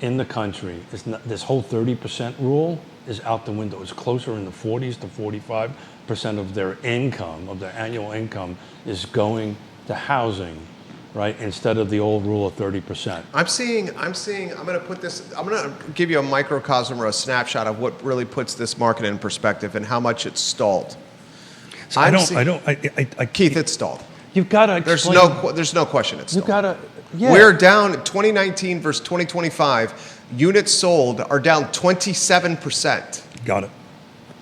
in the country, this whole 30% rule is out the window. It's closer in the 40s to 45% of their income, of their annual income, is going to housing, right? Instead of the old rule of 30%. I'm going to give you a microcosm or a snapshot of what really puts this market in perspective and how much it's stalled. So Keith, it's stalled. You've got to explain. There's no question it's stalled. You've got to, yeah. We're down 2019 versus 2025. Units sold are down 27%. Got it.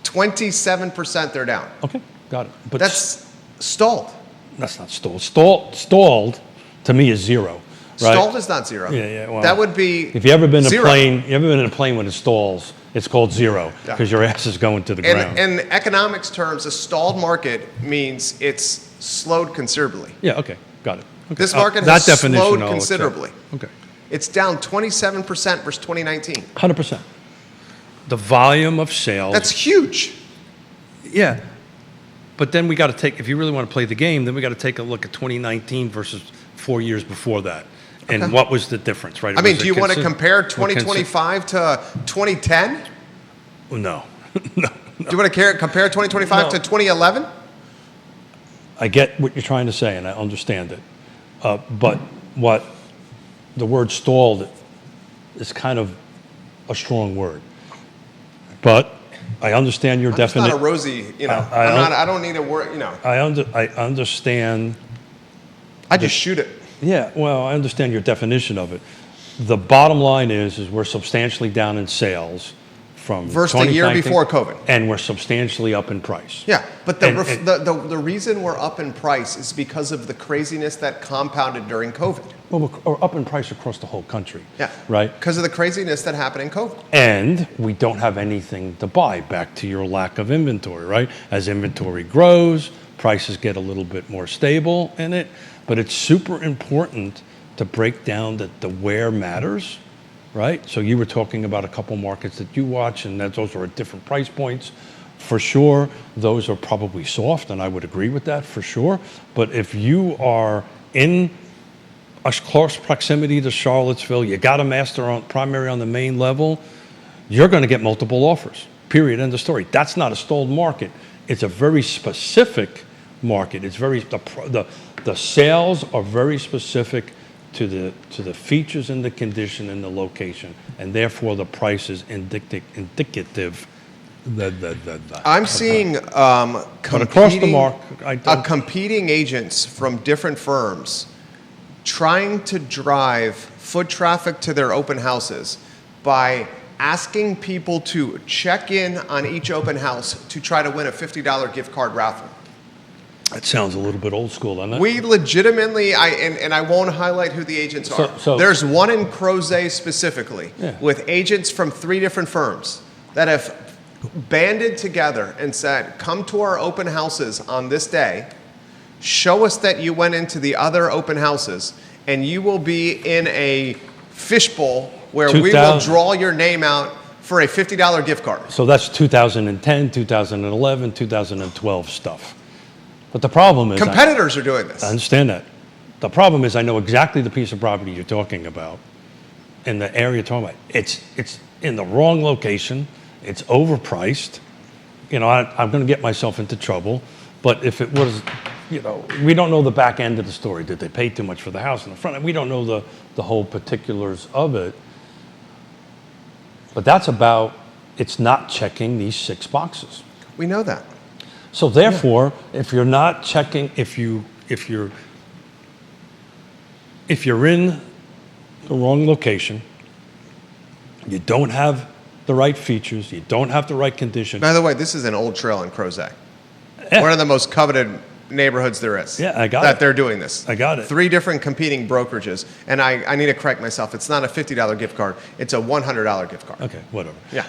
27% they're down. Okay, got it. But that's stalled. That's not stalled. Stalled to me is zero. Right? Stalled is not zero. Yeah. Well, that would be if you ever been in zero. you ever been in a plane when it stalls, it's called zero because your ass is going to the ground. In economics terms, a stalled market means it's slowed considerably. Yeah. Okay. Got it. Okay. This market has slowed I'll considerably. Okay. It's down 27% versus 2019. 100%. The volume of sales. That's huge. Yeah. But then we got to take, if you really want to play the game, then we got to take a look at 2019 versus 4 years before that. And what was the difference, right? Do you want to compare 2025 to 2010? No. Do you want to compare 2025 to 2011? I get what you're trying to say, and I understand it. But what the word stalled is kind of a strong word. But I understand your definition. It's not a rosy, I don't need a word, I understand. I just shoot it. Yeah, well, I understand your definition of it. The bottom line is we're substantially down in sales from versus the year before COVID, and we're substantially up in price. Yeah, but the reason we're up in price is because of the craziness that compounded during COVID. Well, we're up in price across the whole country. Yeah, right. Because of the craziness that happened in COVID. And we don't have anything to buy. Back to your lack of inventory, right? As inventory grows, prices get a little bit more stable in it. But it's super important to break down that the where matters, right? So you were talking about a couple markets that you watch, and those are at different price points. For sure, those are probably soft, and I would agree with that for sure. But if you are in a close proximity to Charlottesville, you got a master on primary on the main level, you're going to get multiple offers. Period. End of story. That's not a stalled market. It's a very specific market. It's very The sales are very specific to the features and the condition and the location, and therefore the price is indicative. I'm seeing But across the mark, competing agents from different firms trying to drive foot traffic to their open houses by asking people to check in on each open house to try to win a $50 gift card raffle. That sounds a little bit old school, doesn't it? We legitimately, and I won't highlight who the agents are. So there's one in Crozet specifically with agents from 3 different firms that have banded together and said, come to our open houses on this day, show us that you went into the other open houses, and you will be in a fishbowl where we will draw your name out for a $50 gift card. So that's 2010, 2011, 2012 stuff. But the problem is... Competitors are doing this. I understand that. The problem is I know exactly the piece of property you're talking about in the area you're talking about. It's in the wrong location. It's overpriced. You know, I'm going to get myself into trouble. But if it was, you know, we don't know the back end of the story. Did they pay too much for the house in the front? We don't know the whole particulars of it. But that's about, it's not checking these 6 boxes. We know that. So therefore, if you're not checking, if you're in the wrong location, you don't have the right features, you don't have the right condition. By the way, this is an old trail in Crozet. Yeah. One of the most coveted neighborhoods there is. Yeah, I got that it. They're doing this. I got it. 3 different competing brokerages. And I need to correct myself. It's not a $50 gift card. It's a $100 gift card. Okay, whatever. Yeah.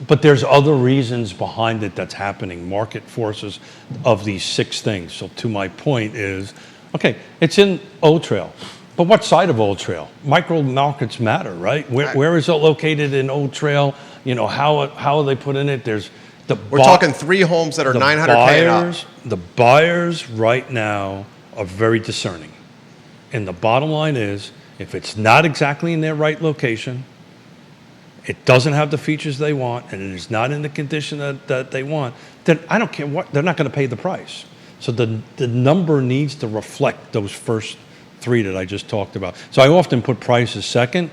But there's other reasons behind it that's happening, market forces of these 6 things. So to my point is, okay, it's in Old Trail, but what side of Old Trail? Micro markets matter, right? Where is it located in Old Trail? You know, how are they put in it? There's We're talking 3 homes that are $900K and up. The buyers right now are very discerning. And the bottom line is, if it's not exactly in their right location, it doesn't have the features they want, and it is not in the condition that they want, then I don't care what, they're not going to pay the price. So the number needs to reflect those first 3 that I just talked about. So I often put price as second.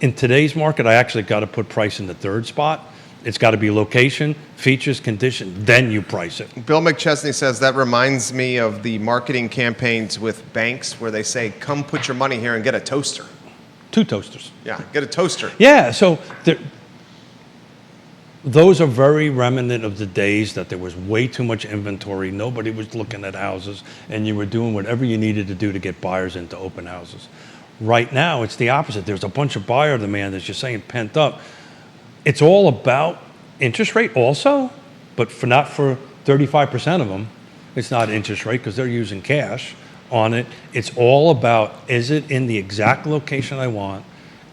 In today's market, I actually got to put price in the 3rd spot. It's got to be location, features, condition, then you price it. Bill McChesney says that reminds me of the marketing campaigns with banks where they say, come put your money here and get a toaster. 2 toasters. Yeah, get a toaster. Yeah, so those are very remnant of the days that there was way too much inventory, nobody was looking at houses, and you were doing whatever you needed to do to get buyers into open houses. Right now, it's the opposite. There's a bunch of buyer demand, as you're saying, pent up. It's all about interest rate also, but not for 35% of them. It's not interest rate because they're using cash on it. It's all about, is it in the exact location I want?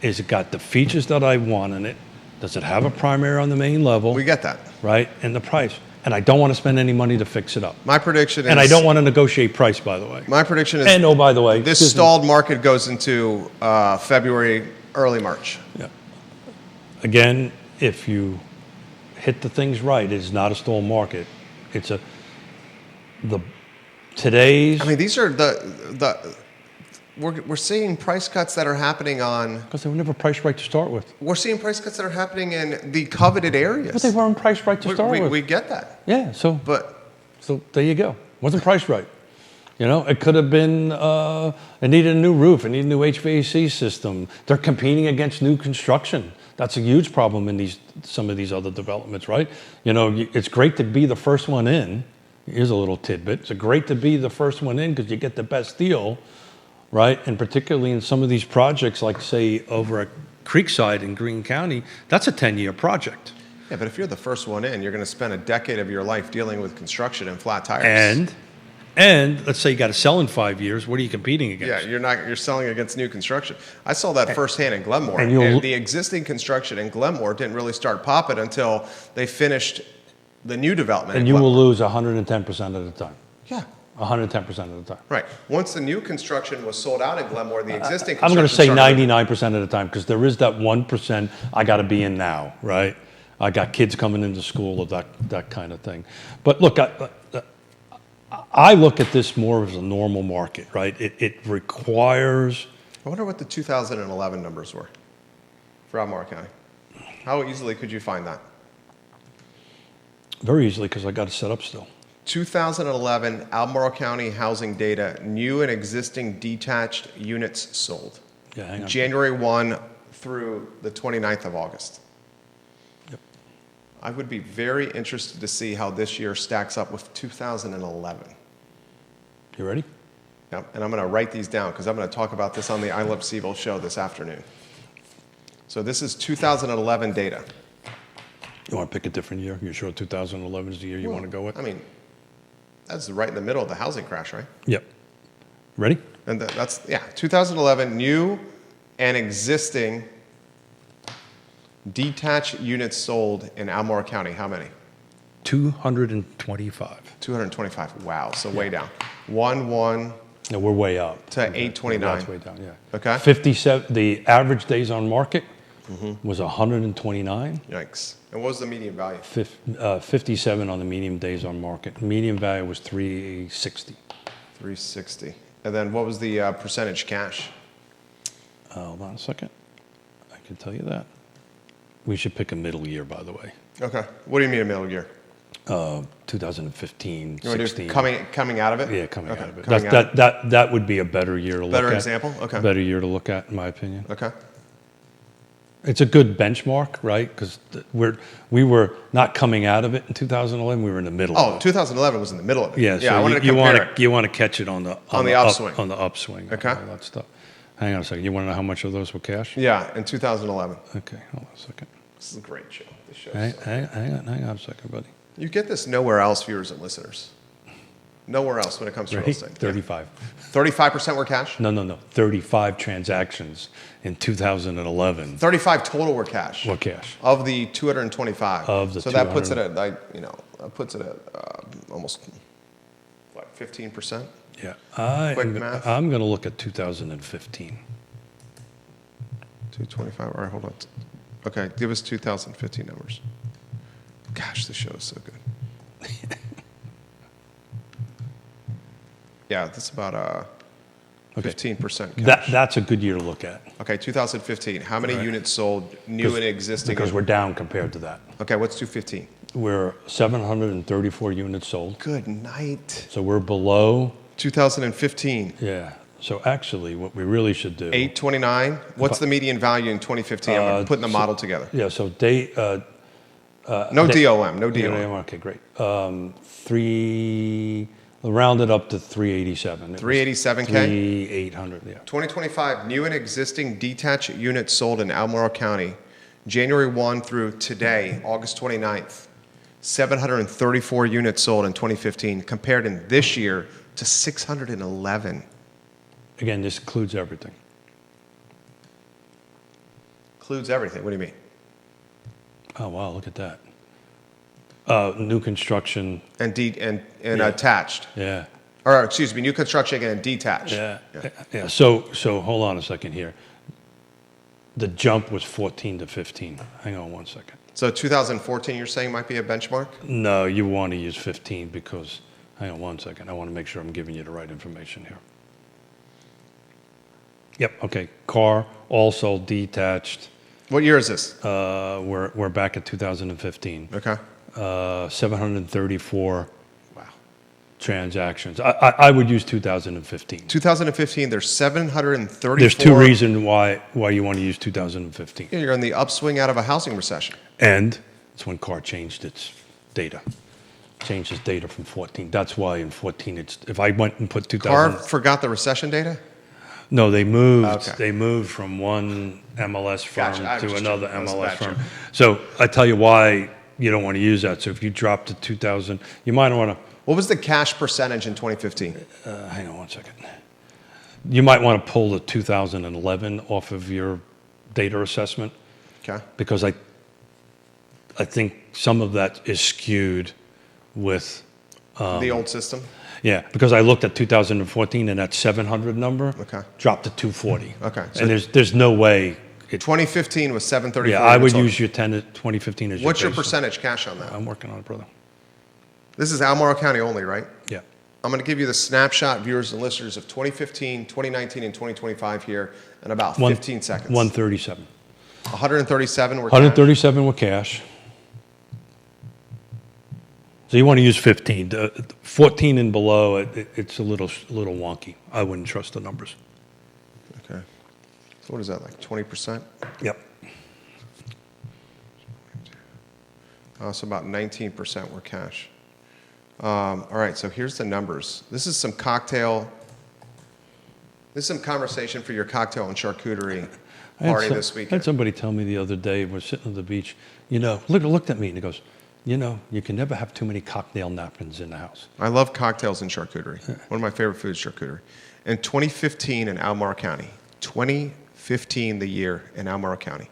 Is it got the features that I want in it? Does it have a primary on the main level? We get that. Right, and the price. And I don't want to spend any money to fix it up. My prediction is... And I don't want to negotiate price, by the way. My prediction is... And oh, by the way... This stalled market goes into February, early March. Yeah. Again, if you hit the things right, it's not a stalled market. It's today's... I mean, these are we're seeing price cuts that are happening on... Because they were never priced right to start with. We're seeing price cuts that are happening in the coveted areas. But they weren't priced right to start with. We get that. Yeah, so But there you go. Wasn't priced right. You know, it could have been, it needed a new roof, it needed a new HVAC system. They're competing against new construction. That's a huge problem in some of these other developments, right? You know, it's great to be the first one in. Here's a little tidbit. It's great to be the first one in because you get the best deal, right? And particularly in some of these projects, like say over at Creekside in Greene County, that's a 10-year project. Yeah, but if you're the first one in, you're going to spend a decade of your life dealing with construction and flat tires. And let's say you got to sell in 5 years. What are you competing against? Yeah, you're selling against new construction. I saw that firsthand in Glenmore. And the existing construction in Glenmore didn't really start popping until they finished the new development. And you will lose 110% of the time. Yeah. 110% of the time. Right. Once the new construction was sold out in Glenmore, the existing I'm construction... going to say 99% of the time because there is that 1% I got to be in now, right? I got kids coming into school of that kind of thing. But look, I look at this more as a normal market, right? It requires. I wonder what the 2011 numbers were for Albemarle County. How easily could you find that? Very easily, because I got it set up still. 2011 Albemarle County housing data, new and existing detached units sold. Yeah, hang on. January 1 through the 29th of August. Yep. I would be very interested to see how this year stacks up with 2011. You ready? Yep. And I'm going to write these down because I'm going to talk about this on the I Love CVille show this afternoon. So this is 2011 data. You want to pick a different year? You sure 2011 is the year you want to go with? I mean, that's right in the middle of the housing crash, right? Yep. Ready? And that's, 2011 new and existing detached units sold in Albemarle County. How many? 225. 225. Wow. So way down. 1 No, we're way up. to 829. That's way down, yeah. Okay. 57. The average days on market was 129. Yikes. And what was the median value? 57 on the medium days on market. Median value was 360. 360. And then what was the percentage cash? Hold on a second. I can tell you that. We should pick a middle year, by the way. Okay. What do you mean a middle year? 2015, You want to 16. do coming out of it? Yeah, coming Okay. out of it. Coming out. That would be a better year to look at. Better example? Okay. Better year to look at, in my opinion. Okay. It's a good benchmark, right? Because we were not coming out of it in 2011. We were in the middle. Oh, of it. 2011 was in the middle of it. Yeah. Yeah, I So wanted to you compare it. want to catch it on the upswing. on the upswing. Okay. All that stuff. Hang on a second. You want to know how much of those were cash? Yeah, in 2011. Okay. Hold on a second. This is a great show. This show. Hang on a second, buddy. You get this nowhere else, viewers and listeners. Nowhere else when it comes to real Ready? estate. 35. 35% were cash? No. 35 transactions in 2011 35 total were cash. were cash. Of the 225. Of the so that puts 200. it at, almost, 15%? Yeah. Quick math. I'm going to look at 2015. 225. All right, hold on. Okay, give us 2015 numbers. Gosh, this show is so good. Yeah, that's about 15% cash. That's a good year to look at. Okay, 2015. How many units sold, new and existing? Because we're down compared to that. Okay, what's 215? We're 734 units sold. Good night. So we're below. 2015. Yeah. So actually, what we really should do. 829. What's the median value in 2015? I'm putting the model together. Yeah. So No DOM. No DOM. Okay, great. Rounded up to 387. 387K? 3,800, yeah. 2025, new and existing detached units sold in Albemarle County, January 1 through today, August 29th. 734 units sold in 2015, compared in this year to 611. Again, this includes everything. Includes everything. What do you mean? Oh, wow, look at that. New construction. And attached. Yeah. Or excuse me, new construction and detached. Yeah. So hold on a second here. The jump was 14 to 15. Hang on one second. So 2014, you're saying might be a benchmark? No, you want to use 15 because, hang on one second. I want to make sure I'm giving you the right information here. Yep. Okay. Car, also detached. What year is this? We're back at 2015. Okay. 734 transactions. I would use 2015. 2015, there's 734. There's two reasons why you want to use 2015. Yeah, you're in the upswing out of a housing recession. And it's when CAR changed its data. Changed its data from 14. That's why in 14, if I went and put 2000. CAR forgot the recession data? No, they moved. Okay. They moved from one MLS firm Gotcha. to another MLS gotcha. firm. So I tell you why you don't want to use that. So if you drop to 2000, you might want to. What was the cash percentage in 2015? Hang on one second. You might want to pull the 2011 off of your data assessment. Okay. Because I think some of that is skewed with The old system? yeah, because I looked at 2014 and that 700 number dropped to 240. Okay. So and there's no way. 2015 was 734. Yeah, I would use your 2015 as your What's your baseline. percentage cash on that? I'm working on it, brother. This is Albemarle County only, right? Yeah. I'm going to give you the snapshot, viewers and listeners, of 2015, 2019, and 2025 here in about 15 seconds. 137. 137 were 137 were cash. So you want to use 15. 14 and below, it's a little wonky. I wouldn't trust the numbers. Okay. So what is that, like 20%? Yep. So about 19% were cash. All right, so here's the numbers. This is some conversation for your cocktail and charcuterie party this I weekend. had somebody tell me the other day, we're sitting on the beach, looked at me and he goes, you can never have too many cocktail napkins in the house. I love cocktails and charcuterie. One of my favorite foods, charcuterie. In 2015 in Albemarle County, 2015 the year in Albemarle County,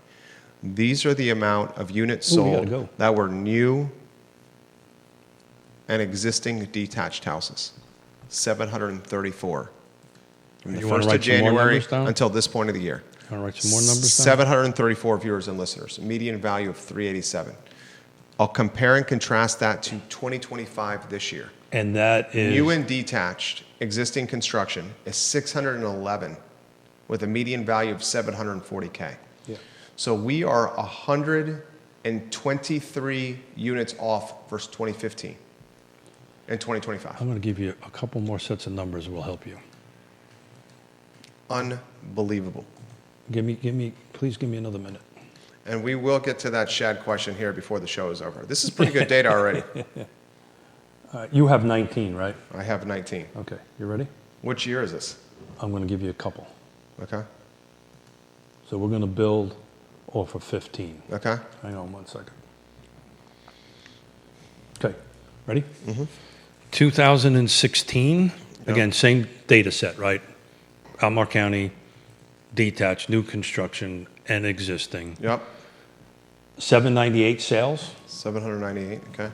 these are the amount of units sold that were new and existing detached houses. 734. From the 1st of January until this point of the year. Want to write some more numbers down? 734 viewers and listeners. A median value of 387. I'll compare and contrast that to 2025 this year. And that is... New and detached existing construction is 611 with a median value of 740K. Yeah. So we are 123 units off versus 2015 and 2025. I'm going to give you a couple more sets of numbers that will help you. Unbelievable. Please give me another minute. And we will get to that shed question here before the show is over. This is pretty good data already. You have 19, right? I have 19. Okay, you ready? Which year is this? I'm going to give you a couple. Okay. So we're going to build off of 15. Okay. Hang on one second. Okay, ready? Mm-hmm. 2016, again, same data set, right? Albemarle County, detached, new construction, and existing. Yep. 798 sales. 798, okay.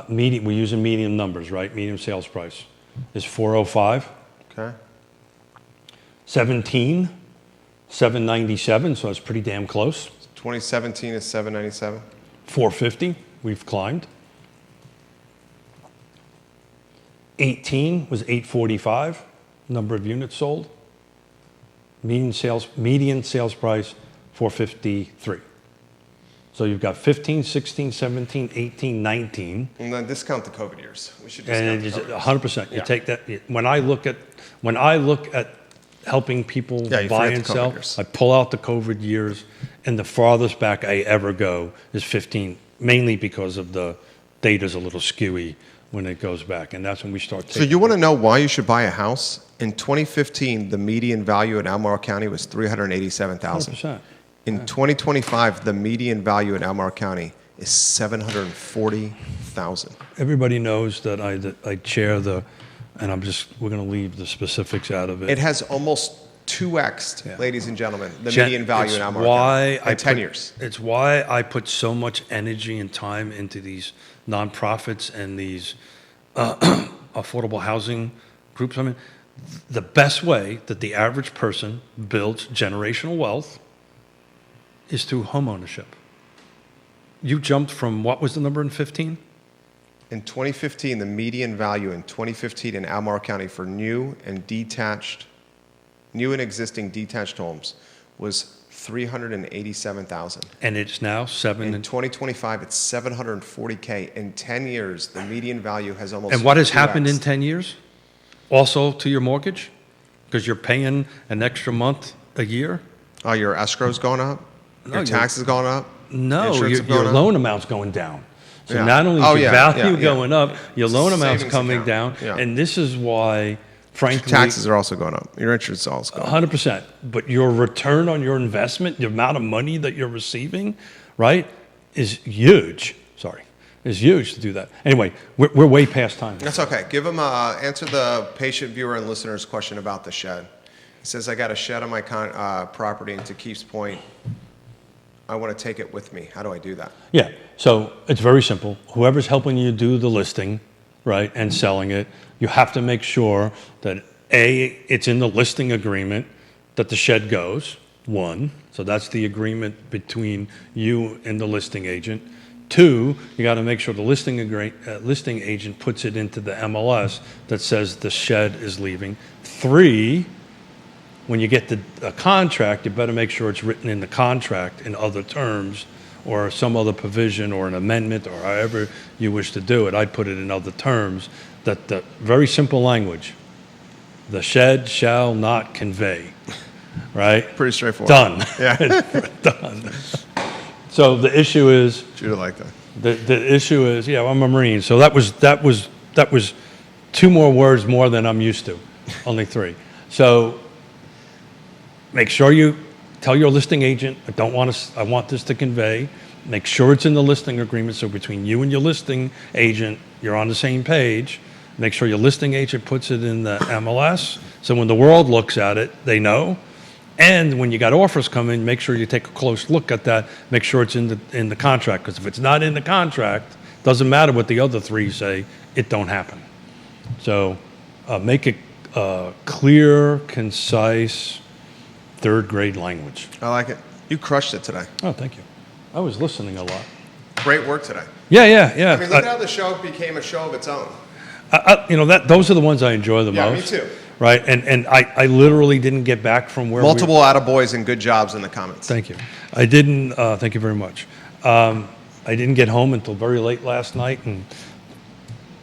We're using medium numbers, right? Medium sales price is 405. Okay. 17, 797, so it's pretty damn close. 2017 is 797. 450, we've climbed. 18 was 845, number of units sold. Median sales price, 453. So you've got 15, 16, 17, 18, 19. And then discount the COVID years. We should discount the COVID years. 100%. You take that. When I look at helping people buy and sell, I pull out the COVID years, and the farthest back I ever go is 15, mainly because of the data's a little skewy when it goes back, and that's when we start taking. So you want to know why you should buy a house? In 2015, the median value in Albemarle County was $387,000. 100%. In 2025, the median value in Albemarle County is $740,000. Everybody knows that I chair we're going to leave the specifics out of it. It has almost 2x'd, ladies and gentlemen, the median value in Albemarle County in 10 years. It's why I put so much energy and time into these nonprofits and these affordable housing groups. I mean, the best way that the average person builds generational wealth is through homeownership. You jumped from, what was the number in 15? In 2015, the median value in 2015 in Albemarle County for new and existing detached homes was $387,000. And it's now In 2025, it's $740K. In 10 years, the median value has almost. And what has happened in 10 years? Also to your mortgage? Because you're paying an extra month a year? Oh, your escrow's going up? No, your taxes going up? No, your loan amount's going down. So not only is your value going up, your loan amount's coming down. Yeah. And this is why, frankly, taxes are also going up. Your interest is also going up. 100%. But your return on your investment, the amount of money that you're receiving, right, is huge. Is huge to do that. Anyway, we're way past time. That's okay. Give him answer the patient viewer and listener's question about the shed. He says, I got a shed on my property, and to Keith's point, I want to take it with me. How do I do that? Yeah, so it's very simple. Whoever's helping you do the listing, right, and selling it, you have to make sure that, A, it's in the listing agreement that the shed goes, one. So that's the agreement between you and the listing agent. 2, you got to make sure the listing agent puts it into the MLS that says the shed is leaving. 3, when you get a contract, you better make sure it's written in the contract in other terms or some other provision or an amendment or however you wish to do it. I'd put it in other terms, that the very simple language, the shed shall not convey, right? Pretty straightforward. Done. Yeah. Done. So the issue is, Judah like that. the issue is, yeah, I'm a Marine, so that was 2 more words more than I'm used to, only 3. So make sure you tell your listing agent, I want this to convey. Make sure it's in the listing agreement, so between you and your listing agent, you're on the same page. Make sure your listing agent puts it in the MLS, so when the world looks at it, they know. And when you got offers coming, make sure you take a close look at that. Make sure it's in the contract, because if it's not in the contract, doesn't matter what the other 3 say, it don't happen. So make it clear, concise, 3rd grade language. I like it. You crushed it today. Oh, thank you. I was listening a lot. Great work today. Yeah. I mean, look at how the show became a show of its own. Those are the ones I enjoy the most. Yeah, me too. Right, and I literally didn't get back from where Multiple attaboys and good jobs in the comments. Thank you. I didn't. Thank you very much. I didn't get home until very late last night, and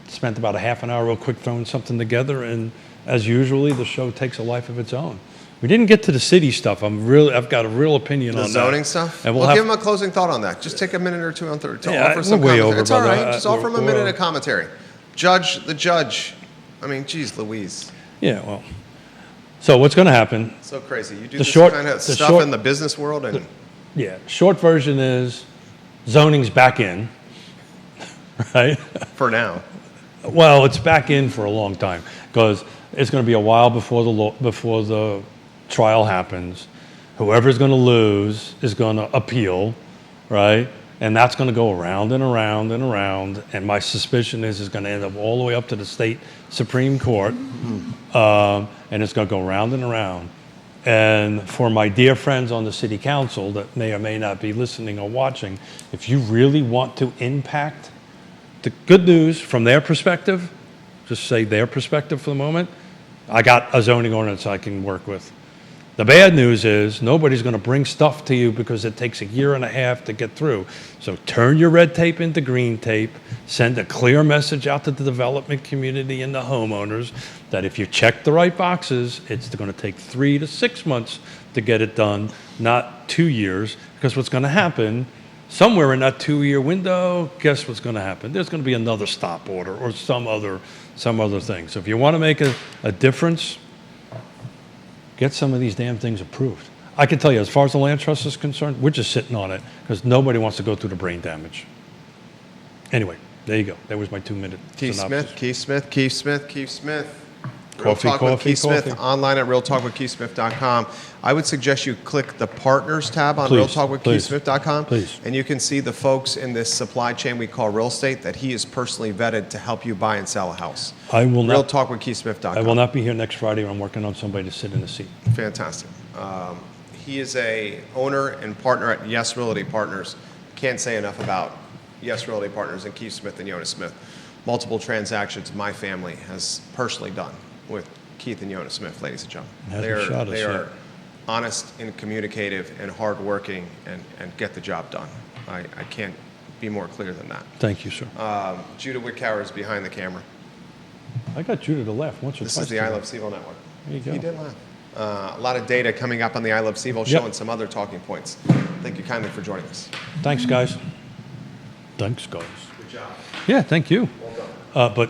spent about a half an hour real quick throwing something together. And as usually, the show takes a life of its own. We didn't get to the city stuff. I've got a real opinion on the that. zoning stuff. And we'll give him a closing thought on that. Just take a minute or 2 on third to offer some way commentary. over, it's all brother. right. Just offer him a minute of commentary. Judge the judge. I mean, geez, Louise. Yeah, well. So what's going to happen? So crazy. You do The this short- kind of the stuff short- in the business world, and Yeah, short version is zoning's back in, right? for now. Well, it's back in for a long time, because it's going to be a while before the trial happens. Whoever's going to lose is going to appeal, right? And that's going to go around and around and around. And my suspicion is it's going to end up all the way up to the state Supreme Court. And it's going to go round and around. And for my dear friends on the city council that may or may not be listening or watching, if you really want to impact the good news from their perspective, just say their perspective for the moment, I got a zoning ordinance I can work with. The bad news is nobody's going to bring stuff to you because it takes a year and a half to get through. So turn your red tape into green tape. Send a clear message out to the development community and the homeowners that if you check the right boxes, it's going to take 3 to 6 months to get it done, not 2 years. Because what's going to happen, somewhere in that 2-year window, guess what's going to happen? There's going to be another stop order or some other thing. So if you want to make a difference, get some of these damn things approved. I can tell you, as far as the land trust is concerned, we're just sitting on it because nobody wants to go through the brain damage. Anyway, there you go. That was my 2-minute synopsis. Keith Smith. Coffee, Real Talk with Keith coffee. Smith, online at realtalkwithkeithsmith.com. I would suggest you click the Partners tab on Please, realtalkwithkeithsmith.com. please. And you can see the folks in this supply chain we call real estate that he is personally vetted to help you buy and sell a house. I will not. realtalkwithkeithsmith.com. I will not be here next Friday. I'm working on somebody to sit in the seat. Fantastic. He is a owner and partner at Yes Realty Partners. Can't say enough about Yes Realty Partners and Keith Smith and Yonna Smith. Multiple transactions my family has personally done with Keith and Yonna Smith, ladies and gentlemen. They are honest and communicative and hardworking and get the job done. I can't be more clear than that. Thank you, sir. Judah Wickower is behind the camera. I got Judah to laugh once or twice. This is the I today. Love CVille Network. There you go. He did laugh. A lot of data coming up on the I Love CVille show and some other talking points. Thank you kindly for joining us. Thanks, guys. Thanks, guys. Good job. Yeah, thank you. Well done. But